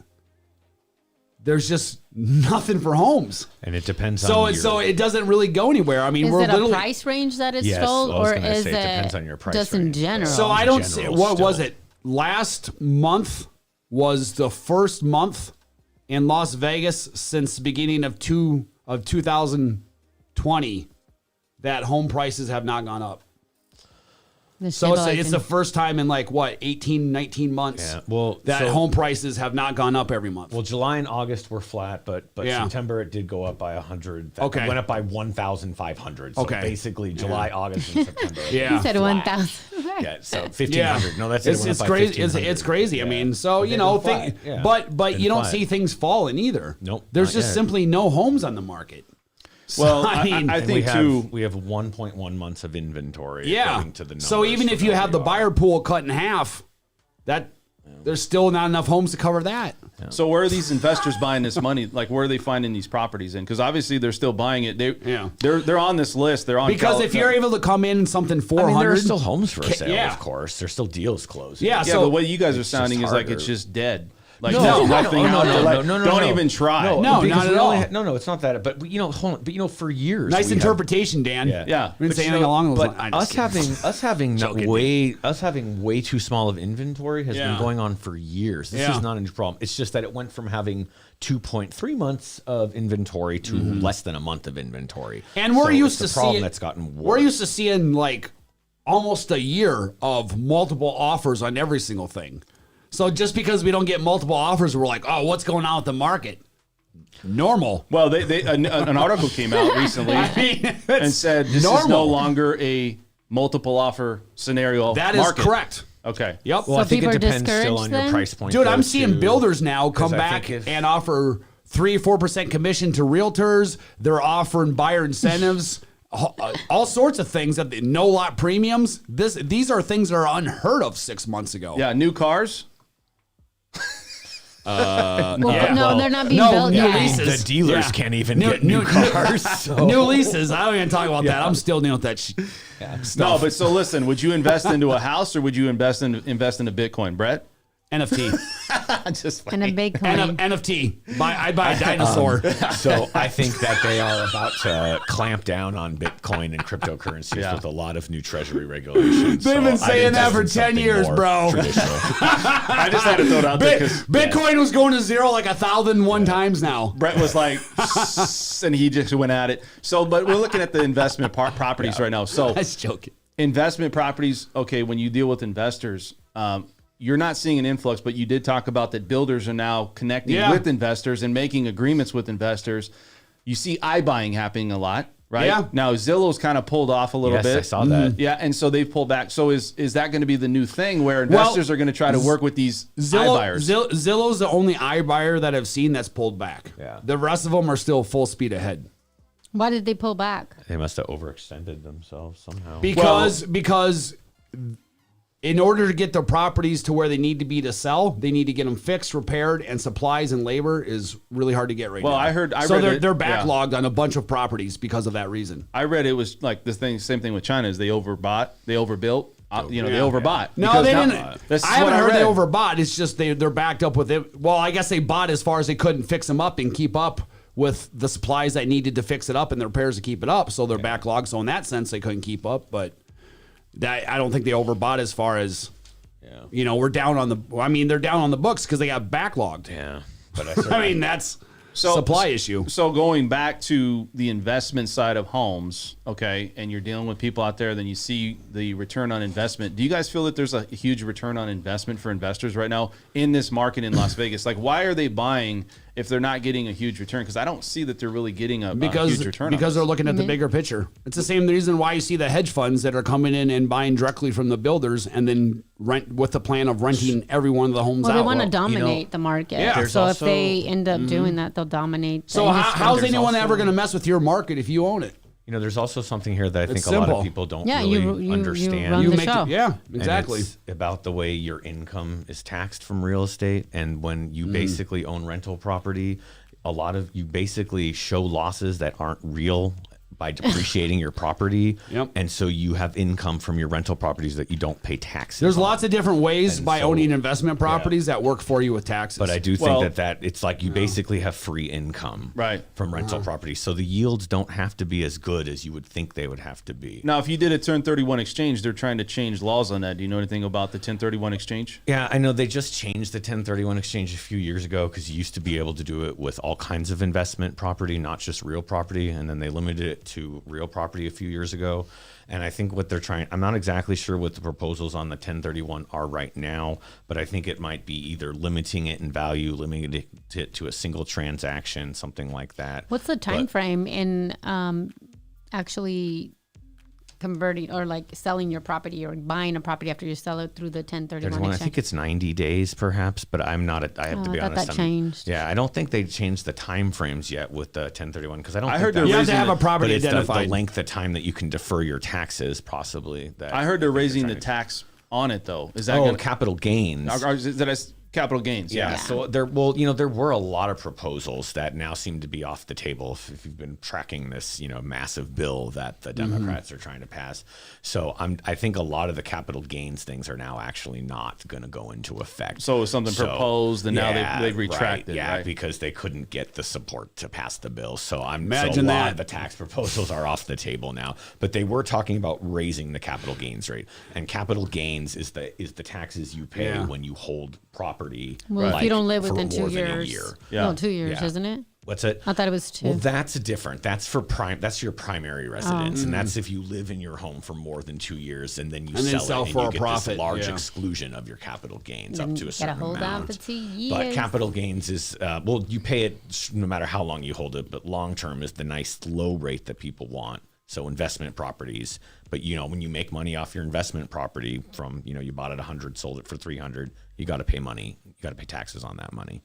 there's just nothing for homes. And it depends So on so it doesn't really go anywhere. I mean, Is we're it a literally price range that it's Yes, sold, I was or gonna is say it it depends on your price just in range. general? So I don't see general what was still. it? Last month was the first month in Las Vegas since the beginning of 2020 that home prices have not gone up. So it's the first time in like what 18, 19 months Yeah, well, that so- home prices have not gone up every month. Well, July and August were flat, but Yeah. September it did go up by 100. Okay. It went up by 1,500. So Okay. basically July, August, and September. Yeah. You said flat. 1,000. Yeah, so 1,500. No, that's it. It's crazy. It's crazy. I mean, so But you know, they've been flat. Yeah. but Been you don't flat. see things falling either. Nope, There's not just yet. simply no homes on the market. So, Well, I mean, I And think too. we have 1.1 months of inventory. yeah. according to the numbers So even if from you have the LDR. buyer pool cut in half, there's still not enough homes to cover that. So where are these investors buying this money? Like, where are they finding these properties in? Because obviously they're still buying it. They're on this list. They're on Because if you're able to come in something 400, I mean, there are still homes for sale, yeah. of course. There's still deals closed. Yeah, yeah, so but what you guys are it's sounding just is like harder. it's just dead. Like No, there's no, nothing no, out no, there. no, Like, no, no, don't no. even try. No, because not at we only all. no, it's not that. But hold on. But for years, nice we have- interpretation, Dan. Yeah. Yeah. We didn't But say you anything know, along those but lines. us having Joking. way too small of inventory has Yeah. been going on for years. This Yeah. is not a new problem. It's just that it went from having 2.3 months of inventory to less than a month of inventory. And we're So used it's to the problem seeing that's gotten worse. We're used to seeing like almost a year of multiple offers on every single thing. So just because we don't get multiple offers, we're like, oh, what's going on with the market? Normal. Well, an article came out recently I mean, and said this is normal. no longer a multiple offer scenario. That is market. correct. Okay. Yep. Well, I So think it people are depends still on discouraged your then? price point. Dude, I'm though, seeing too. builders now come 'Cause I back think if- and offer 3 or 4% commission to realtors. They're offering buyer incentives, all sorts of things that no lot premiums. These are things that are unheard of 6 months ago. Yeah, new cars. Well, Yeah. no, they're not being No, built new yet. leases. The dealers Yeah. can't even get new cars. so- New leases. I don't even talk about that. I'm still dealing with that stuff. No, but so listen, would you invest into a house or would you invest into a Bitcoin, Brett? NFT. Just And a big and coin. NFT. I'd buy a dinosaur. So I think that they are about to clamp down on Bitcoin and cryptocurrencies Yeah. with a lot of new Treasury regulations. They've been saying that for 10 years, bro. Traditional. I just had to throw it out there because Bitcoin was going to zero like 1,001 times now. Brett was like, and he just went at it. So, but we're looking at the investment properties right now. So, That's joking. investment properties, okay, when you deal with investors, you're not seeing an influx, but you did talk about that builders are now connecting Yeah. with investors and making agreements with investors. You see iBuying happening a lot, right? Yeah. Now, Zillow's kind of pulled off a little Yes, bit. I saw that. Yeah, and so they've pulled back. So is that going to be the new thing where investors are going to try to work with these iBuyers? Zillow's the only iBuyer that I've seen that's pulled back. Yeah. The rest of them are still full speed ahead. Why did they pull back? They must have overextended themselves somehow. Because in order to get their properties to where they need to be to sell, they need to get them fixed, repaired, and supplies and labor is really hard to get right now. Well, I read they're it- yeah. backlogged on a bunch of properties because of that reason. I read it was like the same thing with China is they overbought, they overbuilt, they overbought. No, Because they now- didn't. This is I haven't what heard they read. overbought. It's just they're backed up with it. Well, I guess they bought as far as they couldn't fix them up and keep up with the supplies that needed to fix it up and the repairs to keep it up. So they're backlogged. So in that sense, they couldn't keep up. But that I don't think they overbought as far as we're down on the. I mean, they're down on the books because they got backlogged. yeah, but I mean, that's supply issue. So going back to the investment side of homes, okay, and you're dealing with people out there, then you see the return on investment. Do you guys feel that there's a huge return on investment for investors right now in this market in Las Vegas? Like, why are they buying if they're not getting a huge return? Because I don't see that they're really getting a huge return. Because on they're looking at the bigger picture. It's the same reason why you see the hedge funds that are coming in and buying directly from the builders and then rent with the plan of renting every one of the homes Well, out. they want to dominate the market. Yeah. There's So if also- they end up doing that, they'll dominate. So the industry. how's There's anyone also- ever going to mess with your market if you own it? there's also something here that I think It's a lot simple. of people don't Yeah, really you understand. run You the make show. yeah, And exactly. it's about the way your income is taxed from real estate. And when you basically own rental property, a lot of you basically show losses that aren't real by depreciating your property. Yep. And so you have income from your rental properties that you don't pay taxes There's on. lots of different ways And by so- owning investment properties that work for you with taxes. But I do Well- think that it's like you basically have free income Right. from rental properties. So the yields don't have to be as good as you would think they would have to be. Now, if you did a 1031 exchange, they're trying to change laws on that. Do you know anything about the 1031 exchange? Yeah, I know they just changed the 1031 exchange a few years ago because you used to be able to do it with all kinds of investment property, not just real property. And then they limited it to real property a few years ago. And I think what they're trying, I'm not exactly sure what the proposals on the 1031 are right now, but I think it might be either limiting it in value, limiting it to a single transaction, something like that. What's the time frame in actually converting or like selling your property or buying a property after you sell it through the 1031 I exchange? think it's 90 days perhaps, but I have to be I thought honest. that changed. Yeah, I don't think they changed the time frames yet with the 1031 because I don't I think heard that they're you have to raising have a it- property but it's the identified. length of time that you can defer your taxes possibly. That I heard they're raising the trying to- tax on it, though. Is that Oh, going capital gains. capital gains? Yeah. So there were a lot of proposals that now seem to be off the table if you've been tracking this, massive bill that the Democrats are trying to pass. So I think a lot of the capital gains things are now actually not going to go into effect. So it was something proposed, and now they've retracted, Yeah, right? because they couldn't get the support to pass the bill. So Imagine a lot that. of the tax proposals are off the table now. But they were talking about raising the capital gains rate, and capital gains is the taxes you pay Yeah. when you hold property. Well, if you don't live for within 2 more than a years. year. Yeah. No, 2 years, Yeah. isn't it? What's it? I thought it was 2. Well, that's different. That's for that's your primary residence, Oh. and that's if you live in your home for more than 2 years, and then you And then sell sell it, for and a you get profit, this large yeah. exclusion of your capital gains Then up to you a certain gotta hold on amount. for 2 But years. capital gains is you pay it no matter how long you hold it, but long term is the nice low rate that people want. So investment properties, but when you make money off your investment property from you bought it 100, sold it for 300, you got to pay money. You got to pay taxes on that money.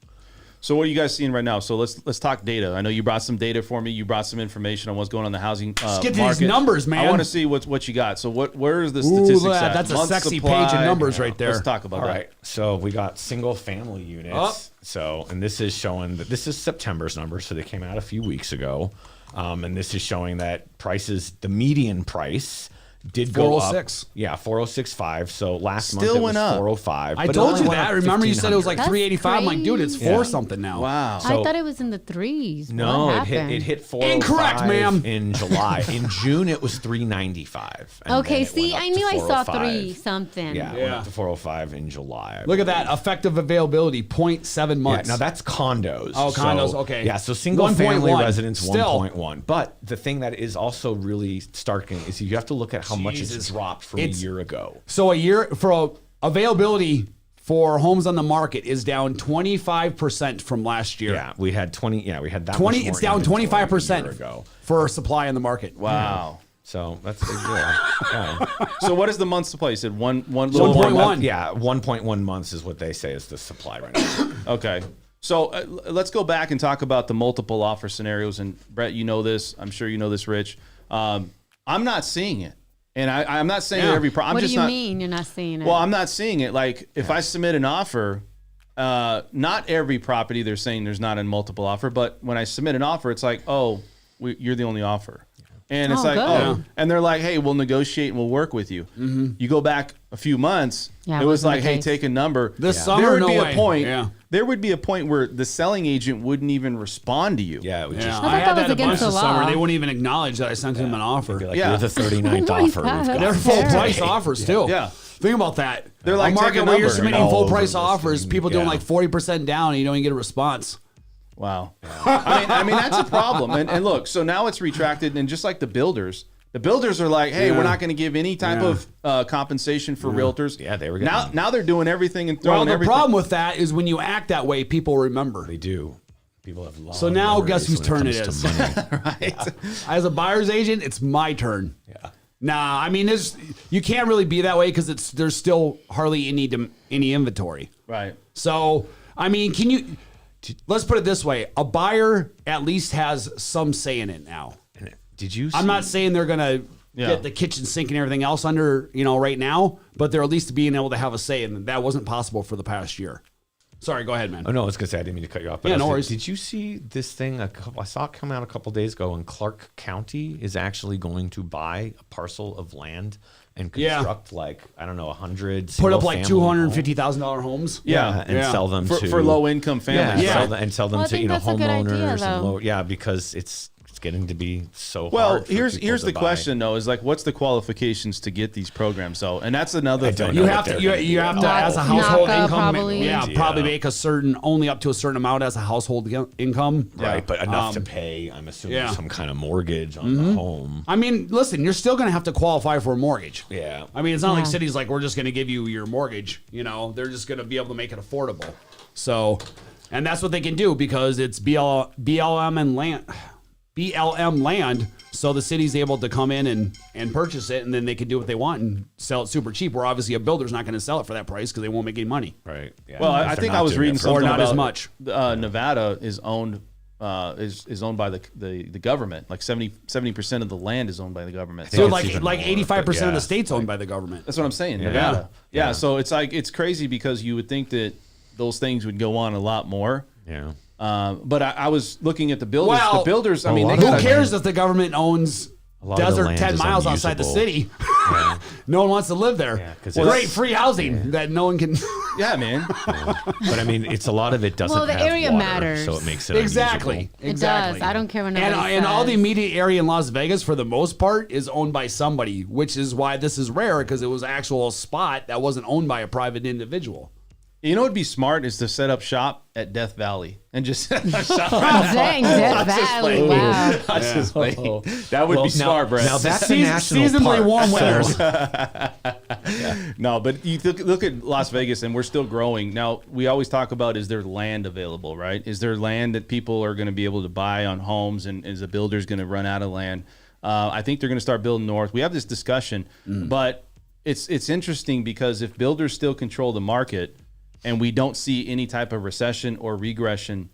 So what are you guys seeing right now? So let's talk data. I know you brought some data for me. You brought some information on what's going on in the housing Let's get to market. these numbers, man. I want to see what you got. So where is the Ooh, statistics look at at? that. That's a Month sexy supply. page of numbers right there. Let's talk about All that. right. So we got single family units. Oh. So, and this is showing that this is September's numbers. So they came out a few weeks ago. And this is showing that prices, the median price did go up. 406. Yeah, 406.5. So last month Still it was went up. 405. I but it told only you went that. up Remember you said it was like 1,500. 385. I'm like, dude, it's crazy. 4 something now. Wow. So- I thought it was in the 3s. No, What it happened? hit 405 Incorrect, ma'am. in July. In June it was 395. and Okay, then it see, went up I to knew I saw 405. 3 something. Yeah, it went up to 405 in July. I Look at believe. that. Effective availability, 0.7 months. Yeah, now that's condos. Oh, condos, okay. Yeah, so single family 1.1. residence, Still. 1.1. But the thing that is also really starking is you have to look at how much it's Jesus. dropped from It's- a year ago. So a year for availability for homes on the market is down 25% from last year. Yeah, we had 20. Yeah, we had that 20. much more It's down inventory a 25% year ago. for supply in the market. Wow. So that's a big deal. Yeah. So what is the month supply? You said one So little 1.1. Yeah, 1.1 months is what they say is the supply right now. Okay. So let's go back and talk about the multiple offer scenarios. And Brett, you know this. I'm sure you know this, Rich. I'm not seeing it. And I'm not saying Yeah. every I'm What do just you not, mean you're not seeing it? Well, I'm not seeing it. Like if I submit an offer, not every property they're saying there's not a multiple offer, but when I submit an offer, it's like, oh, you're the only offer. And it's Oh, like, good. oh, and they're like, hey, we'll negotiate and we'll work with you. You go back a few months, Yeah, it was wasn't like, the hey, case. take a number. This There summer, would no be way. a point. Yeah. There would be a point where the selling agent wouldn't even respond to you. Yeah, it would Yeah, just thought I that had was that a bunch against the this summer. law. They wouldn't even acknowledge that I sent them an offer. be like, Yeah. you're the 39th Oh my offer. God. We've got. They're full Fair. price offers too. Yeah. Think about that. They're like, a take market a where you're number. submitting All full over price the offers, listing. people doing Yeah. like 40% down, and you don't even get a response. Wow. I mean, that's a problem. And look, so now it's retracted, and just like the builders are like, hey, Yeah. we're not going to give any type Yeah. of compensation for realtors. Yeah, they were now. getting- Now they're doing everything and Well, throwing the everything. problem with that is when you act that way, people remember. They do. People have long So now guess memories whose when turn it it comes is. to money. Right. As a buyer's agent, it's my turn. Yeah. Nah, I mean, you can't really be that way because there's still hardly any inventory. Right. So, I mean, let's put it this way. A buyer at least has some say in it now. Did you? I'm not saying they're going to Yeah. get the kitchen sink and everything else under, right now, but they're at least being able to have a say, and that wasn't possible for the past year. Sorry, go ahead, man. Oh no, I was gonna say I didn't mean to cut you off. But Yeah, no worries. Did you see this thing? I saw it come out a couple days ago, and Clark County is actually going to buy a parcel of land and construct like I don't know 100. Put up like $250,000 $250,000 homes. Yeah, and sell them for low income families. Yeah. Sell them Well, I to think that's a good idea, homeowners and though. because it's getting to be so Well, hard. For here's people to the buy. question though: is like, what's the qualifications to get these programs? So, and that's another thing. You have to, you have to, as a household Knock up, income, probably. probably make only up to a certain amount as a household income. Right, but enough to pay. I'm assuming some kind of mortgage on Mm-hmm. the home. I mean, listen, you're still going to have to qualify for a mortgage. Yeah. I mean, it's not like cities like we're just going to give you your mortgage. You know, they're just going to be able to make it affordable. So, and that's what they can do because it's BLM land. So the city's able to come in and purchase it, and then they can do what they want and sell it super cheap. Where obviously a builder's not going to sell it for that price because they won't make any money. Right. Yeah. Well, If I they're think not I was doing reading it for- something Or not about as much. Nevada is owned is owned by the government. Like 70% of the land is owned by the government. So it's like even like more, 85% but of the state's owned by the government. That's what I'm saying. Nevada. Yeah. Yeah. So it's like it's crazy because you would think that those things would go on a lot more. Yeah. But I was looking at the builders. Well, the builders. I mean, they Who gotta- cares if the government owns lot of the desert land 10 is miles outside the unusable. city? No one wants to live there. Yeah, 'cause Great it's- free housing that no one can. Yeah, man. But I mean, it's a lot of it doesn't. Well, the have area water, matters. so it makes it Exactly. unusable. Exactly. does. I don't care what And, nobody and all the says. immediate area in Las Vegas, for the most part, is owned by somebody, which is why this is rare because it was an actual spot that wasn't owned by a private individual. You know, what'd be smart is to set up shop at Death Valley and just shop. Dang, Death Valley. Wow. That's just playing. That would Well, be smart, Brett. Now that's a national Seasonably park. warm so- winters. No, but you look at Las Vegas, and we're still growing. Now, we always talk about, is there land available, right? Is there land that people are going to be able to buy on homes, and is the builders going to run out of land? I think they're going to start building north. We have this discussion, but it's interesting because if builders still control the market and we don't see any type of recession or regression,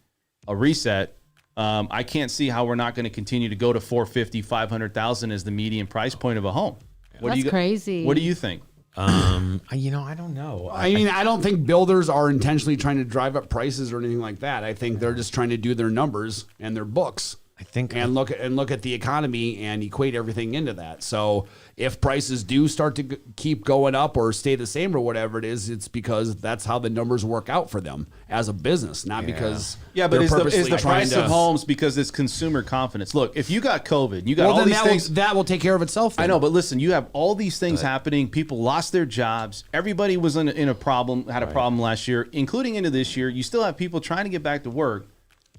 a reset, I can't see how we're not going to continue to go to 450, 500,000 as the median price point of a home. That's crazy. What do you think? I don't know. I mean, I don't think builders are intentionally trying to drive up prices or anything like that. I think they're just trying to do their numbers and their books. I think and look at the economy and equate everything into that. So if prices do start to keep going up or stay the same or whatever it is, it's because that's how the numbers work out for them as a business, not because but they're is the purposely trying price to- of homes because it's consumer confidence? Look, if you got COVID, you got Well, all then these things. that will take care of itself. Then. I know, but listen, you have all these things happening. People lost their jobs. Everybody was in a problem, had a problem last year, including into this year. You still have people trying to get back to work,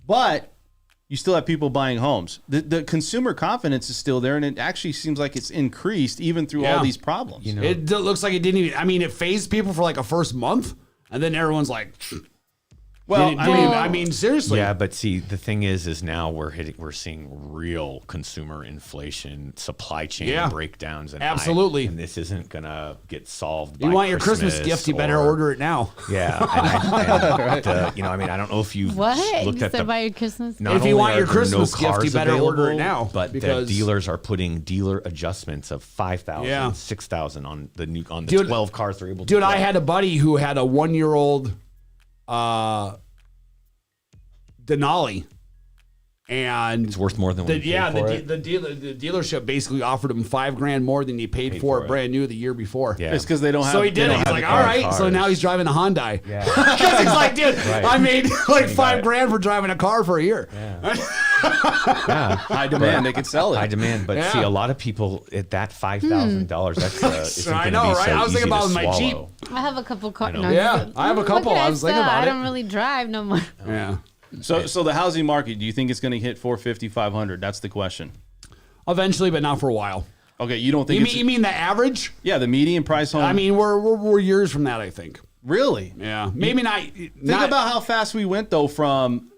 but you still have people buying homes. The consumer confidence is still there, and it actually seems like it's increased even through all these problems. You know, It looks like it didn't even. I mean, it phased people for like a first month, and then everyone's like, well, didn't even- I mean, seriously. Yeah, but see, the thing is now we're seeing real consumer inflation, supply chain Yeah. breakdowns, and Absolutely. and this isn't gonna get solved. You by want your Christmas gift? You better or- order it now. Yeah, I mean, I don't know if you've What? looked You at said the. buy your Christmas? Not If you only want are your there Christmas gift, you cars better order it available, now, But because- the dealers are putting dealer adjustments of 5,000, Yeah. 6,000 on the Dude, 12 cars they're able to. Dude, I get. had a buddy who had a 1-year-old Denali, and It's worth more than what you paid for it. the dealership basically offered him $5,000 more than he paid for it brand new the year before. Yeah. it's because they don't have. So he they did it. don't He's have like, the all car. right. So cars. now he's driving a Hyundai. Yeah. Because he's like, dude, Right. I made like he got it. $5,000 for driving a car for a year. Yeah. High demand. They could sell it. High demand, but Yeah. see, a lot of people at that $5,000. That's isn't I gonna know, be right? So I was thinking easy about to with my Jeep. swallow. I have a couple cars. know. Yeah, I have a couple. I was thinking about I it. don't really drive no more. Yeah. So the housing market, do you think it's going to hit 450, 500? That's the question. Eventually, but not for a while. Okay, you don't think You mean the average? yeah, the median price home? I mean, we're years from that, I think. really? Yeah, maybe not. Think about how fast we went though from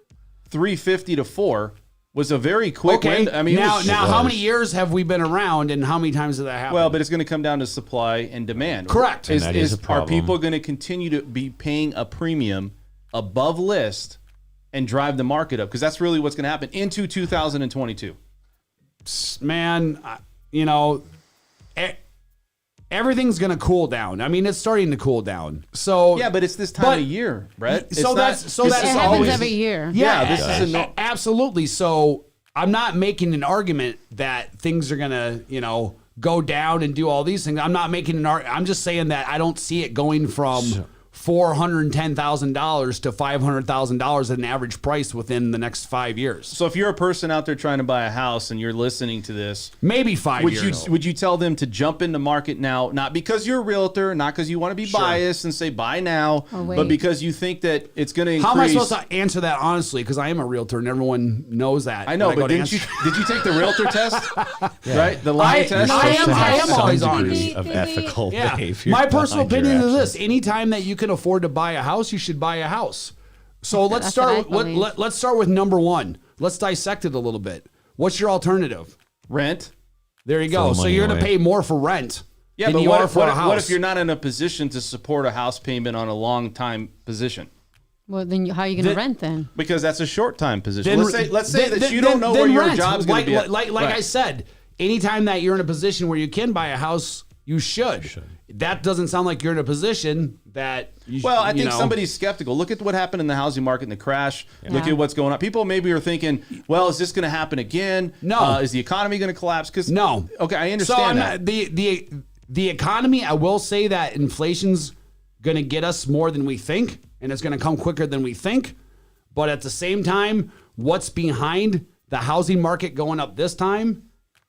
350 to 4 was a very quick Okay. window. I mean, now, it was, how many years have we been around, and how many times did that happen? well, but it's going to come down to supply and demand. Correct. And that is a Are problem. people going to continue to be paying a premium above list and drive the market up? Because that's really what's going to happen into 2022. man, you know, everything's going to cool down. I mean, it's starting to cool down. So Yeah, but it's this time of year, Brett. It's So not- that's this It is happens always- every year. Yeah, this is absolutely. So I'm not making an argument that things are going to, go down and do all these things. I'm not making an argument. I'm just saying that I don't see it going from $410,000 to $500,000 at an average price within the next 5 years. So if you're a person out there trying to buy a house and you're listening to this, Maybe 5 years. would you tell them to jump in the market now, not because you're a realtor, not because you want to be biased and say buy now, wait. but because you think that it's going to increase? How am I supposed to answer that honestly? Because I am a realtor and everyone knows that. I know, when but go to did you answer- take the realtor test? Right, the lie test. I am Some always degree honest. of ethical Yeah. behavior. My personal behind your opinion is actions. this: anytime that you can afford to buy a house, you should buy a house. So let's That's start. what I believe. Let's start with number one. Let's dissect it a little bit. What's your alternative? Rent. There you go. Throw So money you're going to away. pay more for rent Yeah, than but you what are if, for a house. what if you're not in a position to support a house payment on a long time position? Well, then how are you going to rent then? Because that's a short time position. Then- let's say then- that you then- don't know then where your rent. job's going to be. Like Right. I said, anytime that you're in a position where you can buy a house, you should. That doesn't sound like you're in a position that you Well, I you think know. somebody's skeptical. Look at what happened in the housing market in the crash. Look Yeah. at what's going on. People maybe are thinking, well, is this going to happen again? No. Is the economy going to collapse? Because No. Okay, I So understand I'm that. not, the economy, I will say that inflation's going to get us more than we think, and it's going to come quicker than we think. But at the same time, what's behind the housing market going up this time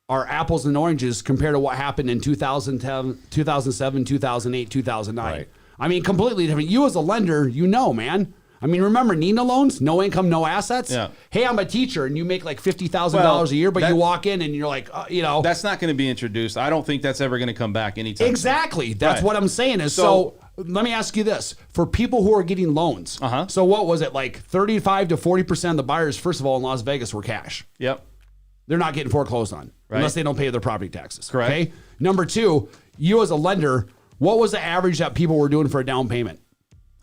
are apples and oranges compared to what happened in 2010, 2007, 2008, 2009. Right. I mean, completely different. You as a lender, man. I mean, remember Nina loans? No income, no assets? Yeah. Hey, I'm a teacher, and you make like $50,000 a year, but that- you walk in and you're like, That's not going to be introduced. I don't think that's ever going to come back anytime. Exactly. That's Right. what I'm saying is So- let me ask you this. For people who are getting loans, so what was it, like 35 to 40% of the buyers, first of all, in Las Vegas were cash. Yep. They're not getting foreclosed on Right. unless they don't pay their property taxes. Correct. Okay. Number two, you as a lender, what was the average that people were doing for a down payment?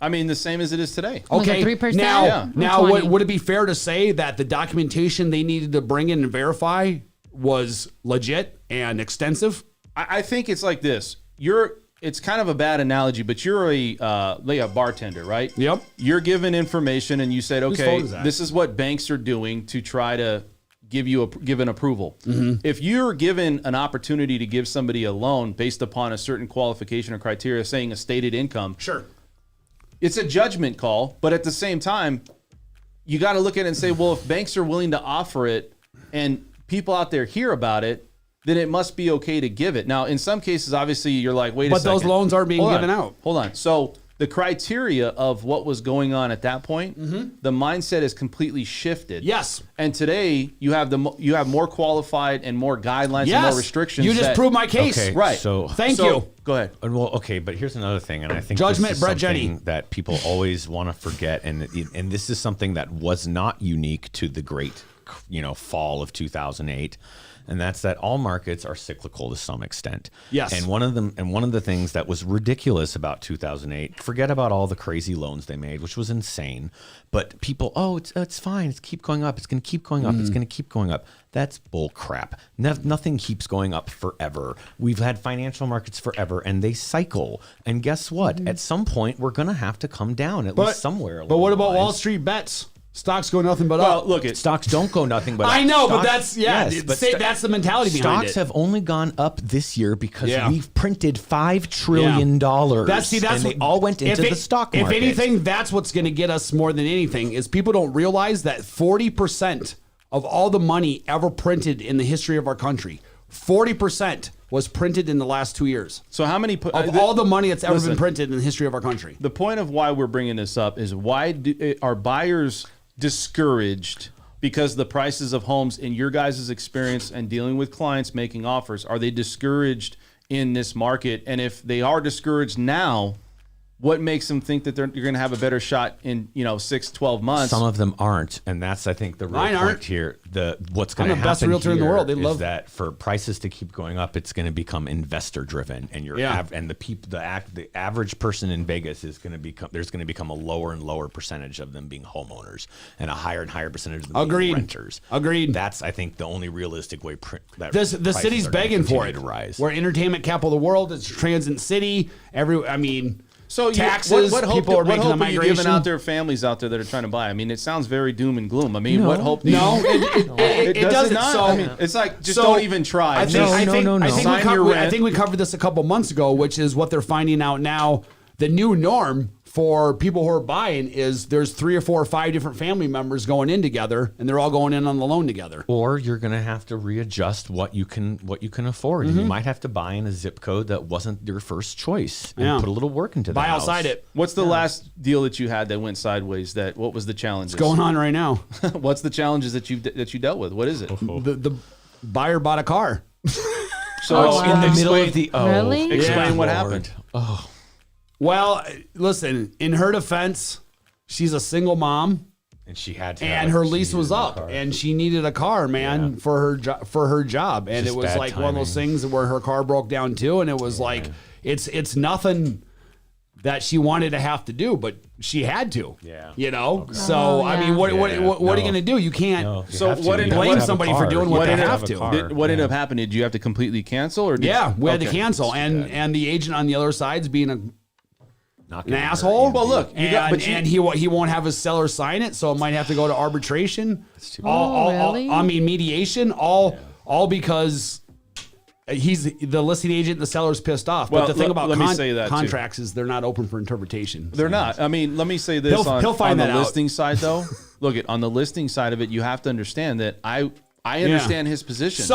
I mean, the same as it is today. Was it Okay. 3%? Now, Yeah. now Or 20? would it be fair to say that the documentation they needed to bring in and verify was legit and extensive? I think it's like this. It's kind of a bad analogy, but you're like a bartender, right? Yep. You're given information and you said, phone okay, is that? this is what banks are doing to try to give an approval. Mm-hmm. If you're given an opportunity to give somebody a loan based upon a certain qualification or criteria, saying a stated income, Sure. it's a judgment call, but at the same time, you got to look at it and say, well, if banks are willing to offer it and people out there hear about it, then it must be okay to give it. Now, in some cases, obviously, you're like, wait a But second. those loans aren't being Hold given on. out. Hold on. So the criteria of what was going on at that point, the mindset is completely shifted. Yes. And today, you have more qualified and more guidelines and Yes. more restrictions. You just that- proved my case. Okay. Right. So- Thank you. Go ahead. Well, okay, but here's another thing, and I think Judgment, this is Brett something Jenny. that people always want to forget, and this is something that was not unique to the great, fall of 2008, and that's that all markets are cyclical to some extent. Yes. And one of the things that was ridiculous about 2008, forget about all the crazy loans they made, which was insane, but people, it's fine, it's keep going up, it's going to keep going up, it's going to keep going up. That's bull crap. Nothing keeps going up forever. We've had financial markets forever, and they cycle. And guess what? At some point, we're going to have to come down at least somewhere. But what along the about Wall lines. Street bets? Stocks go nothing but Well, up. look, Stocks don't go nothing but up. I know, but Stocks- that's the mentality behind stocks it. have only gone up this year because Yeah. we've printed $5 trillion. That's and what, they all went into the stock market. If anything, that's what's going to get us more than anything is people don't realize that 40% of all the money ever printed in the history of our country, 40% was printed in the last 2 years. So how many Of all the money that's ever listen. been printed in the history of our country. The point of why we're bringing this up is why are buyers discouraged because the prices of homes, in your guys' experience and dealing with clients making offers, are they discouraged in this market? And if they are discouraged now, what makes them think that you're going to have a better shot in 6, 12 months? Some of them aren't, and that's I think the real Mine point aren't. here. What's going to I'm the happen best realtor in the here world. They is love that for prices to keep going up, it's going to become investor driven, and and the people, the average person in Vegas is going to become a lower and lower percentage of them being homeowners, and a higher and higher percentage of them being renters. Agreed. That's I think the only realistic way that the city's begging for it. to rise. We're entertainment capital of the world. It's a transit city. So taxes. what hope, people are making the are you migration. giving out there families out there that are trying to buy? I mean, it sounds very doom and gloom. I mean, what hope do you? No, it does doesn't. not. So, I mean, it's like just don't even try. I Sign your think we covered this a couple months ago, which is what they're finding out now. The new norm for people who are buying is there's 3 or 4 or 5 different family members going in together, and they're all going in on the loan together. Or you're going to have to readjust what you can afford. You might have to buy in a zip code that wasn't your first choice and put a little work into that. Buy house. outside it. What's the last deal that you had that went sideways? What was the challenges? What's going on right now? What's the challenges that you dealt with? What is it? The buyer bought a car. So in the middle of the Really? explain what Lord. happened. Well, listen, in her defense, she's a single mom. And she had to And her lease was up, and she needed a car, man, for her job. And Just it was bad like one of those things where her car broke down too, and it was like it's nothing that she wanted to have to do, but she had to. Yeah. So Oh, I mean, what are you gonna do? You can't. So what ended blame somebody for doing what they have to. What ended up happening? Did you have to completely cancel, or We had to cancel, and the agent on the other side's being an asshole. Well, look, and he won't have his seller sign it, so it might have to go to arbitration. Really? Mediation. All because he's the listing agent and the seller's pissed off. Well, But the thing about let me say that, too. contracts is they're not open for interpretation. They're not. I mean, let me say this He'll find on that the out. listing side, though. Look, on the listing side of it, you have to understand that I understand his position.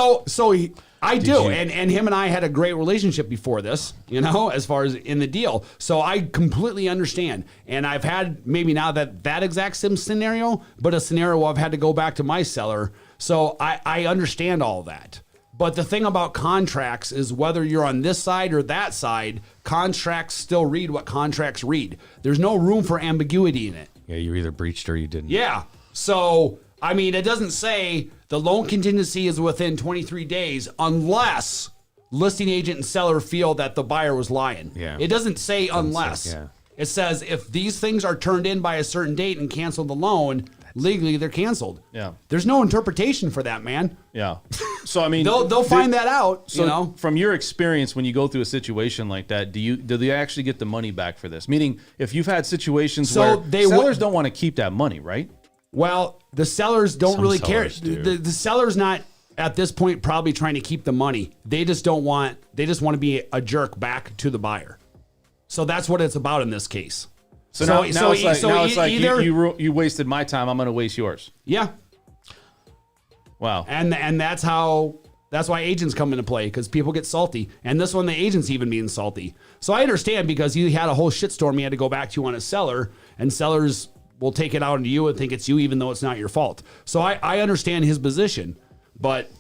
I do, and him and I had a great relationship before this, as far as in the deal. So I completely understand, and I've had maybe now that exact same scenario, but a scenario where I've had to go back to my seller. So I understand all that. But the thing about contracts is whether you're on this side or that side, contracts still read what contracts read. There's no room for ambiguity in it. Yeah, you either breached or you didn't. Yeah. So, I mean, it doesn't say the loan contingency is within 23 days unless listing agent and seller feel that the buyer was lying. Yeah. It doesn't say unless. It says if these things are turned in by a certain date and cancel the loan, legally they're canceled. Yeah. There's no interpretation for that, man. Yeah. So I mean, They'll find that out. So from your experience, when you go through a situation like that, do they actually get the money back for this? Meaning, if you've had situations where sellers don't want to keep that money, right? Well, the sellers don't really care. Do. The seller's not at this point probably trying to keep the money. They just want to be a jerk back to the buyer. So that's what it's about in this case. So now it's like you wasted my time. I'm going to waste yours. Yeah. Wow. And that's why agents come into play, because people get salty. And this one, the agent's even being salty. So I understand, because you had a whole shitstorm you had to go back to on a seller, and sellers will take it out on you and think it's you, even though it's not your fault. So I understand his position, but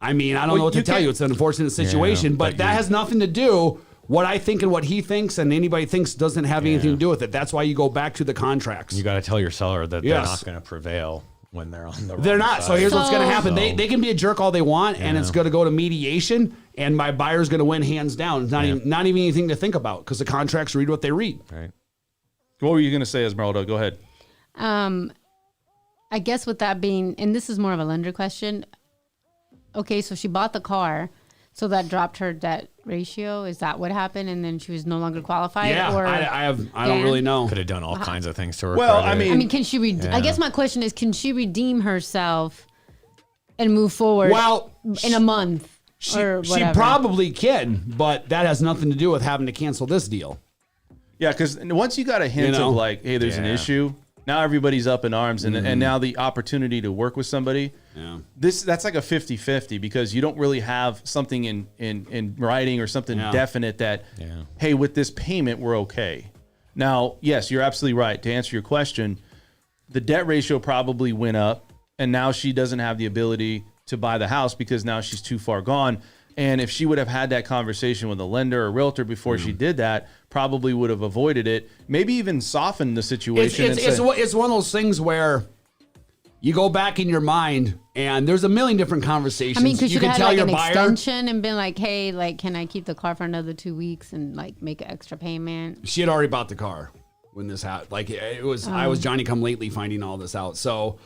I mean, I don't know what to tell you. It's an unfortunate situation, but that has nothing to do. What I think and what he thinks and anybody thinks doesn't have anything to do with it. That's why you go back to the contracts. You got to tell your seller that they're not going to prevail when they're on the wrong They're not. side. So here's what's going to happen. They can be a jerk all they want, and it's going to go to mediation, and my buyer's going to win hands down. It's not even anything to think about, because the contracts read what they read. Right. What were you going to say, Esmeralda? Go ahead. I guess with that being, and this is more of a lender question. Okay, so she bought the car, so that dropped her debt ratio. Is that what happened? And then she was no longer qualified? Yeah, or, I don't really know. Could have done all kinds of things to her. Well, credit. I mean, can she? I guess my question is, can she redeem herself and move forward? In a month or She whatever? probably can, but that has nothing to do with having to cancel this deal. Yeah, because once you got a hint of like, hey, there's an issue, now everybody's up in arms, and now the opportunity to work with somebody, that's like a 50-50, because you don't really have something in writing or something definite that, hey, with this payment, we're okay. Now, yes, you're absolutely right. To answer your question, the debt ratio probably went up, and now she doesn't have the ability to buy the house because now she's too far gone. And if she would have had that conversation with a lender or realtor before she did that, probably would have avoided it. Maybe even softened the situation. It's one of those things where you go back in your mind and there's a million different conversations. I mean, because you can had tell like your an buyer extension and been like, hey, like, can I keep the car for another 2 weeks and like make an extra payment? she had already bought the car when this happened. Like it was, I was Johnny come lately finding all this out. So,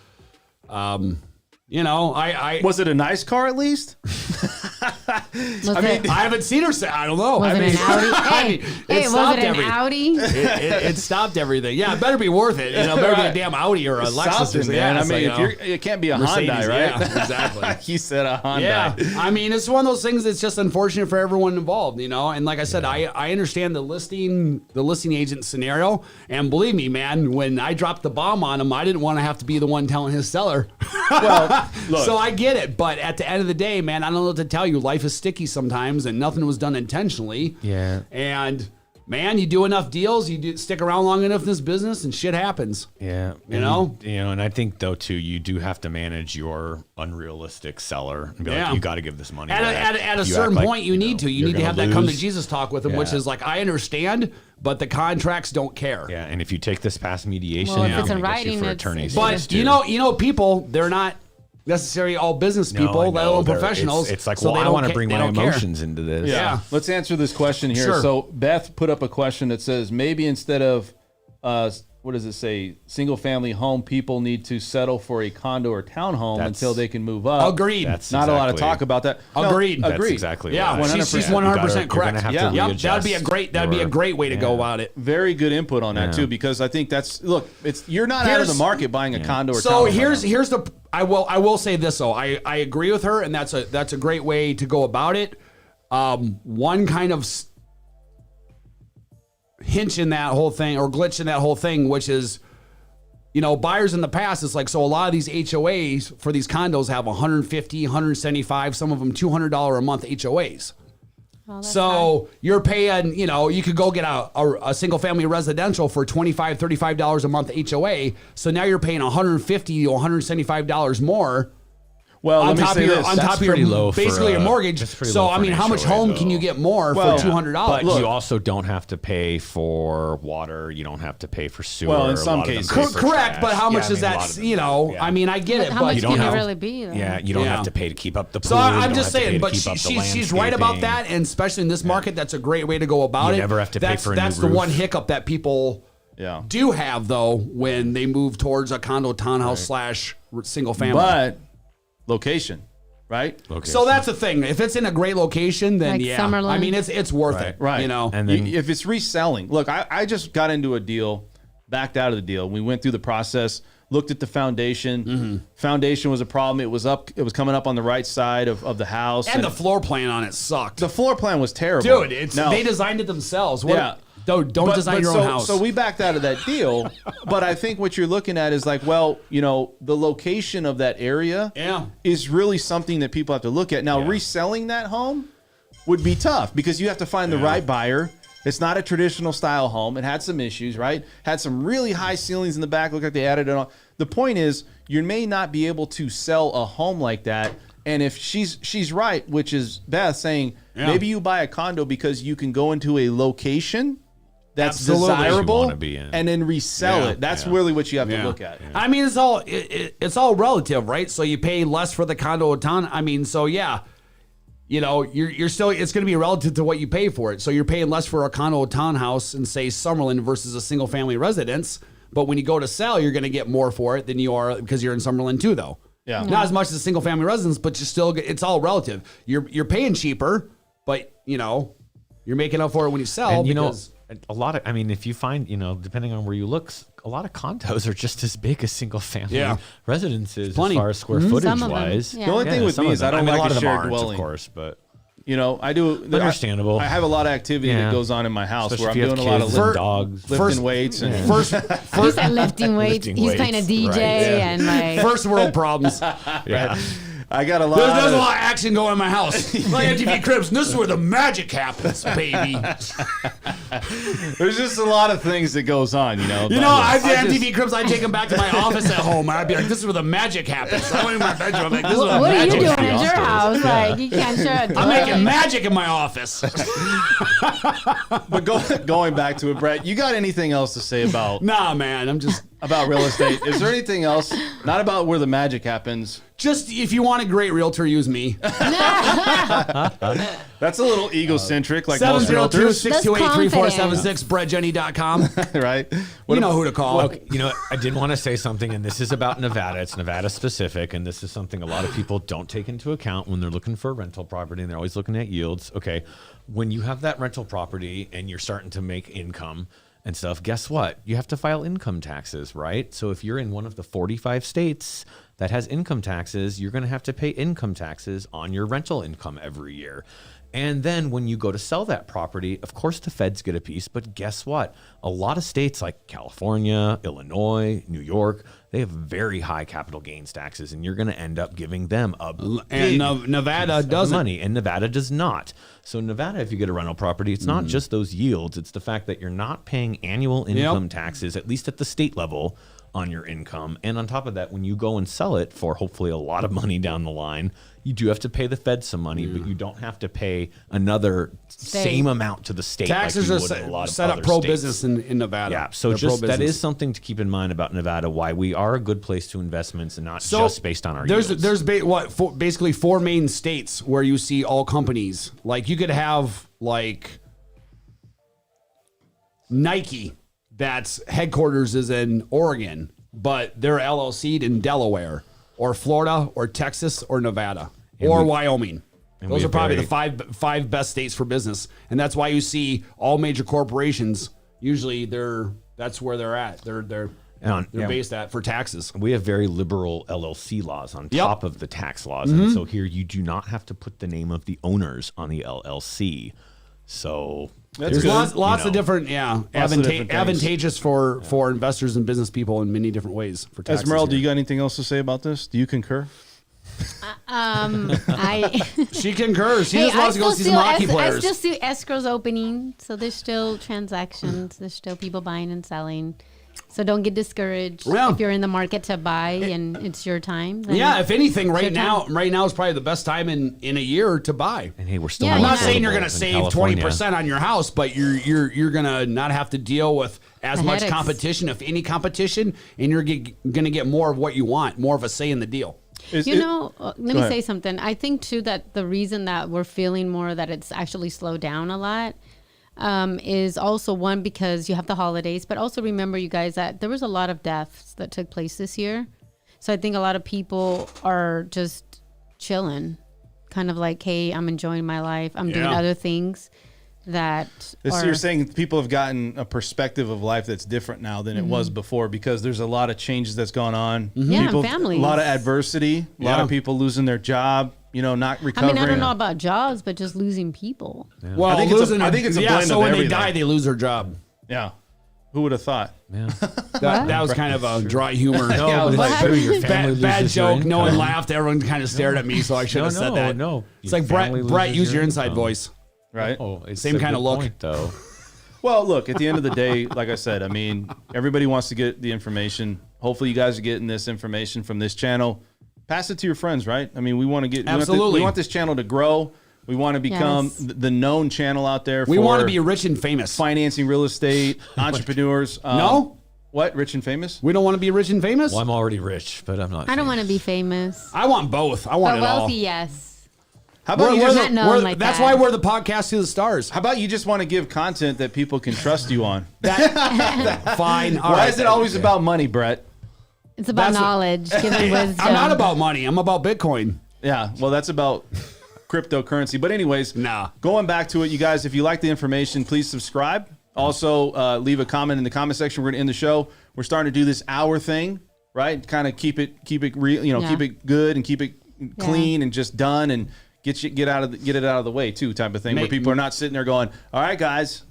you know, I was it a nice car at least? I haven't seen her say. I don't know. Was I it mean, an Audi? I mean, Hey, was stopped it an everything. Audi? It stopped everything. Yeah, it better be worth it. You know, better be a damn Audi or a Lexus or Something, something. man. Yeah, I it's mean, like, if it can't be a Mercedes, Hyundai, right? Yeah, exactly. You said a Hyundai. Yeah, I mean, it's one of those things that's just unfortunate for everyone involved, you know. And like I said, I understand the listing agent scenario, and believe me, man, when I dropped the bomb on him, I didn't want to have to be the one telling his seller. Well, look, So I get it, but at the end of the day, man, I don't know what to tell you. Life is sticky sometimes, and nothing was done intentionally. Yeah. And man, you do enough deals, stick around long enough in this business, and shit happens. Yeah, You know? and I think though too, you do have to manage your unrealistic seller and be Yeah. like, you got to give this money At back. a If you certain act like, point, you need to. You you're need to gonna have that come to lose. Jesus talk with them, which Yeah. is like, I understand, but the contracts don't care. Yeah, and if you take this past mediation, Well, if I'm it's in gonna get you writing, for it's- attorney's it's- fees, But too. you know, people, they're not necessarily all business No, people, I let know. alone They're- professionals. It's like, so well, they I don't want to ca- bring they my don't care. emotions into this. Yeah. Let's answer this question here. Sure. So Beth put up a question that says maybe instead of what does it say? Single family home, people need to settle for a condo or townhome That's- until they can move up. Agreed. That's Not a lot of exactly- talk about that. No, Agreed. That's agreed. exactly Yeah, right. she's 100%. 100% You're gonna correct. have to Yep, that'd readjust be a your- great way to go about it. Very good input on that Yeah. too, because I think that's look. It's you're not out of the Here's- market buying a condo or So townhome. here's right now. here's the I will say this though. I agree with her, and that's a great way to go about it. One kind of hinge in that whole thing or glitch in that whole thing, which is, you know, buyers in the past, it's like, so a lot of these HOAs for these condos have 150, 175, some of them $200 a month HOAs. Oh, that's So you're paying, you know, you could go get a single family residential for $25, $35 a month HOA. So now you're paying $150 to $175 more well, on let me top of say your this. on That's top of your pretty low for basically your a- mortgage. that's pretty So low I for mean, an how much HOA home can you though. get more Well, for $200? But you also don't have to pay for water. You don't have to pay for sewer. Well, in A some lot of them cases. pay for Correct, trash. but how much Yeah, I is mean, a lot that? of them You know, do, yeah. I mean, I get it, How but much don't can have- it really be? Though? Yeah, you don't Yeah. have to pay to keep up the pool. So You I'm don't just have to pay saying, to but keep up the she's right about landscaping. that, and especially in this market, that's a great way to go about You it. never have to pay that's, for a new That's the roof. one hiccup that people Yeah. do have though when they move towards a condo townhouse slash single family. But location, right? Okay. So that's the thing. If it's in a great location, then Like yeah, Summerlin? I mean it's worth it, Right. You know, And then If it's reselling, look, I just got into a deal, backed out of the deal. We went through the process, looked at the foundation. Mm-hmm. Foundation was a problem. It was coming up on the right side of the house. and the floor plan on it sucked, the floor plan was terrible. dude. Now- They designed it themselves. What? Yeah. Don't design your own house. So we backed out of that deal. But I think what you're looking at is like, well, you know, the location of that area Yeah. is really something that people have to look at. Now, reselling that home would be tough because you have to find the right buyer. It's not a traditional style home. It had some issues, right? Had some really high ceilings in the back. Looked like they added it on. The point is, you may not be able to sell a home like that. And if she's right, which is Beth saying, maybe you buy a condo because you can go into a location that's Absolutely. desirable You wanna be in. and then resell Yeah. it. That's really what you have to look at. I mean, it's all relative, right? So you pay less for the condo or town. I mean, so yeah, you know, you're still, it's going to be relative to what you pay for it. So you're paying less for a condo or townhouse in say Summerlin versus a single family residence. But when you go to sell, you're going to get more for it than you are because you're in Summerlin too, though. Yeah. Not as much as a single family residence, but you still, it's all relative. You're paying cheaper, but you know, you're making up for it when you sell. And you know, because, a lot of, I mean, if you find, you know, depending on where you look, a lot of condos are just as big as single family residences Plenty. as far as square footage Some of them, wise. yeah. The only thing with some me of is I them. don't mean, like a lot a of them shared aren't, dwelling. of course, but You know, I do. Understandable. I have a lot of activity Yeah. that goes on in my house Especially where if I'm you doing a have lot of kids and lifting, dogs. lifting weights and He's at lifting weights. Lifting He's playing a weights, DJ right. and like first world problems. yeah. I got a lot. There's a lot of action going in my house. Like MTV Cribs, and this is where the magic happens, baby. There's just a lot of things that goes on, you know. You know, I did MTV Cribs. I'd take them back to my office at home. I'd be like, this is where the magic happens. I went in my bedroom. I'm like, this is where the What are you magic doing happens. at your house? Like, you can't share a door. I'm making magic in my office. But going back to it, Brett, you got anything else to say about Nah, man. I'm just real estate? Is there anything else? Not about where the magic happens. if you want a great realtor, use me. That's a little egocentric, like most realtors, 702-628-3476, BrettJenny.com. right? You know who to call. Okay, you know, I did want to say something, and this is about Nevada. It's Nevada specific, and this is something a lot of people don't take into account when they're looking for a rental property, and they're always looking at yields. Okay, when you have that rental property and you're starting to make income and stuff, guess what? You have to file income taxes, right? So if you're in one of the 45 states that has income taxes, you're going to have to pay income taxes on your rental income every year. And then when you go to sell that property, of course the feds get a piece, but guess what? A lot of states like California, Illinois, New York, they have very high capital gains taxes, and you're going to end up giving them a big Nevada piece of doesn't. money, and Nevada does not. So Nevada, if you get a rental property, it's not just those yields, it's the fact that you're not paying annual income taxes, at least at the state level, on your income. And on top of that, when you go and sell it for hopefully a lot of money down the line, you do have to pay the Fed some money, but you don't have to pay another same amount to the state. Taxes like are you would in a lot of set up other pro-business states. in Nevada. Yeah, so They're just that pro-business. is something to keep in mind about Nevada, why we are a good place to investments and not just based on our yields. There's basically four main states where you see all companies. Like you could have like Nike, that's headquarters is in Oregon, but they're LLC'd in Delaware or Florida or Texas or Nevada or Wyoming. Those are probably the five best states for business, and that's why you see all major corporations. Usually, that's where they're at. They're based at for taxes. We have very liberal LLC laws on top of the tax laws, and so here you do not have to put the name of the owners on the LLC. So That's there's good. lots of different, of different things. advantageous for investors and business people in many different ways for taxes. Esmeralda, do here. you got anything else to say about this? Do you concur? She concurs. She just wants to go see some hockey players. I still see escrows opening, so there's still transactions. There's still people buying and selling. So don't get discouraged Yeah. if you're in the market to buy and it's your time. then Yeah, if anything, right your now is probably the best time in a year to buy. and hey, we're still. Yeah, I'm yeah. not saying you're affordable going to in save California. 20% on your house, but you're going to not have to deal with as The much headaches. competition, if any competition, and you're going to get more of what you want, more of a say in the deal. Let me say something. I think too that the reason that we're feeling more that it's actually slowed down a lot is also one because you have the holidays, but also remember, you guys, that there was a lot of deaths that took place this year. So I think a lot of people are just chilling, kind of like, hey, I'm enjoying my life. I'm doing other things that So you're saying people have gotten a perspective of life that's different now than it was before because there's a lot of changes that's gone on. Yeah, People, families. a lot of adversity, a lot of people losing their job, not I recovering. mean, I don't know about jobs, but just losing people. Well, I think it's a blend so of when everything. they die, they lose their job. Yeah. Who would have thought? Yeah. That was kind of a dry humor. No, but it's true. Your family Bad loses your joke. No one income. laughed. Everyone kind of stared at me, so I should have said that. No, It's Your like family Brett, loses use your inside income. voice. Right? Oh, it's Same a kind of good look. point, though. Well, look, at the end of the day, like I said, I mean, everybody wants to get the information. Hopefully you guys are getting this information from this channel. Pass it to your friends, right? I mean, we want to get Absolutely. we want this channel to grow. We want to become Yes. the known channel out there for We want to be rich and famous. financing real estate, entrepreneurs. No? What? Rich and famous? We don't want to be rich and famous? Well, I'm already rich, but I'm not. I don't want to be famous. I want both. I want But it all. wealthy, yes. How about you just, not known like that's that. why we're the podcast to the stars. how about you just want to give content that people can trust you on? Fine. All Why right. is it always about money, Brett? It's about That's what- knowledge, giving wisdom. I'm not about money. I'm about Bitcoin. Yeah, well, that's about cryptocurrency. But anyways, Nah. going back to it, you guys, if you like the information, please subscribe. Also, leave a comment in the comment section. We're going to end the show. We're starting to do this hour thing, right? Kind of keep it real, Yeah. keep it good and keep it clean and just done and get it out of the way too, type of thing. Where Make- people are not sitting there going, "All right, guys,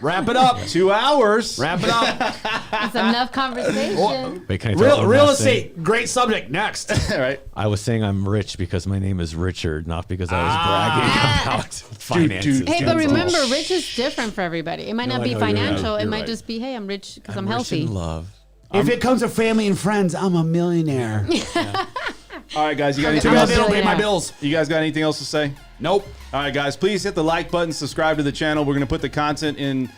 Wrap it up. 2 hours. Wrap it up. It's enough conversation. Wait, can I tell Real estate, great subject. Next. All right. I was saying I'm rich because my name is Richard, not because I was bragging about finances. Hey, but remember, rich is different for everybody. It might not be I know, you're financial. right. It You're might right. just be, hey, I'm rich because I'm rich healthy. in love. If it comes to family and friends, I'm a millionaire. All right, guys. You got anything I'm a else? They don't pay my billionaire. bills. You guys got anything else to say? Nope. All right, guys. Please hit the like button. Subscribe to the channel. We're gonna put the content in.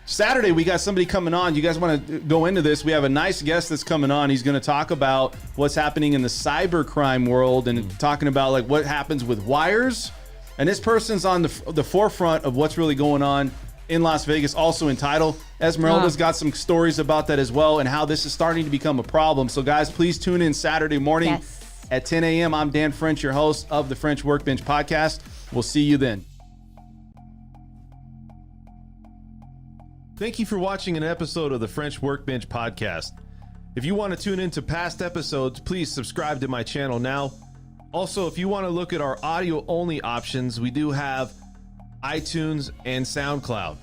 Saturday, we got somebody coming on. You guys want to go into this? We have a nice guest that's coming on. He's going to talk about what's happening in the cybercrime world and talking about like what happens with wires. And this person's on the forefront of what's really going on in Las Vegas, also in title. Esmeralda's got some stories about that as well and how this is starting to become a problem. So, guys, please tune in Saturday morning at 10 a.m. I'm Dan French, your host of the French Workbench Podcast. We'll see you then. Thank you for watching an episode of the French Workbench Podcast. If you want to tune into past episodes, please subscribe to my channel now. Also, if you want to look at our audio-only options, we do have iTunes and SoundCloud.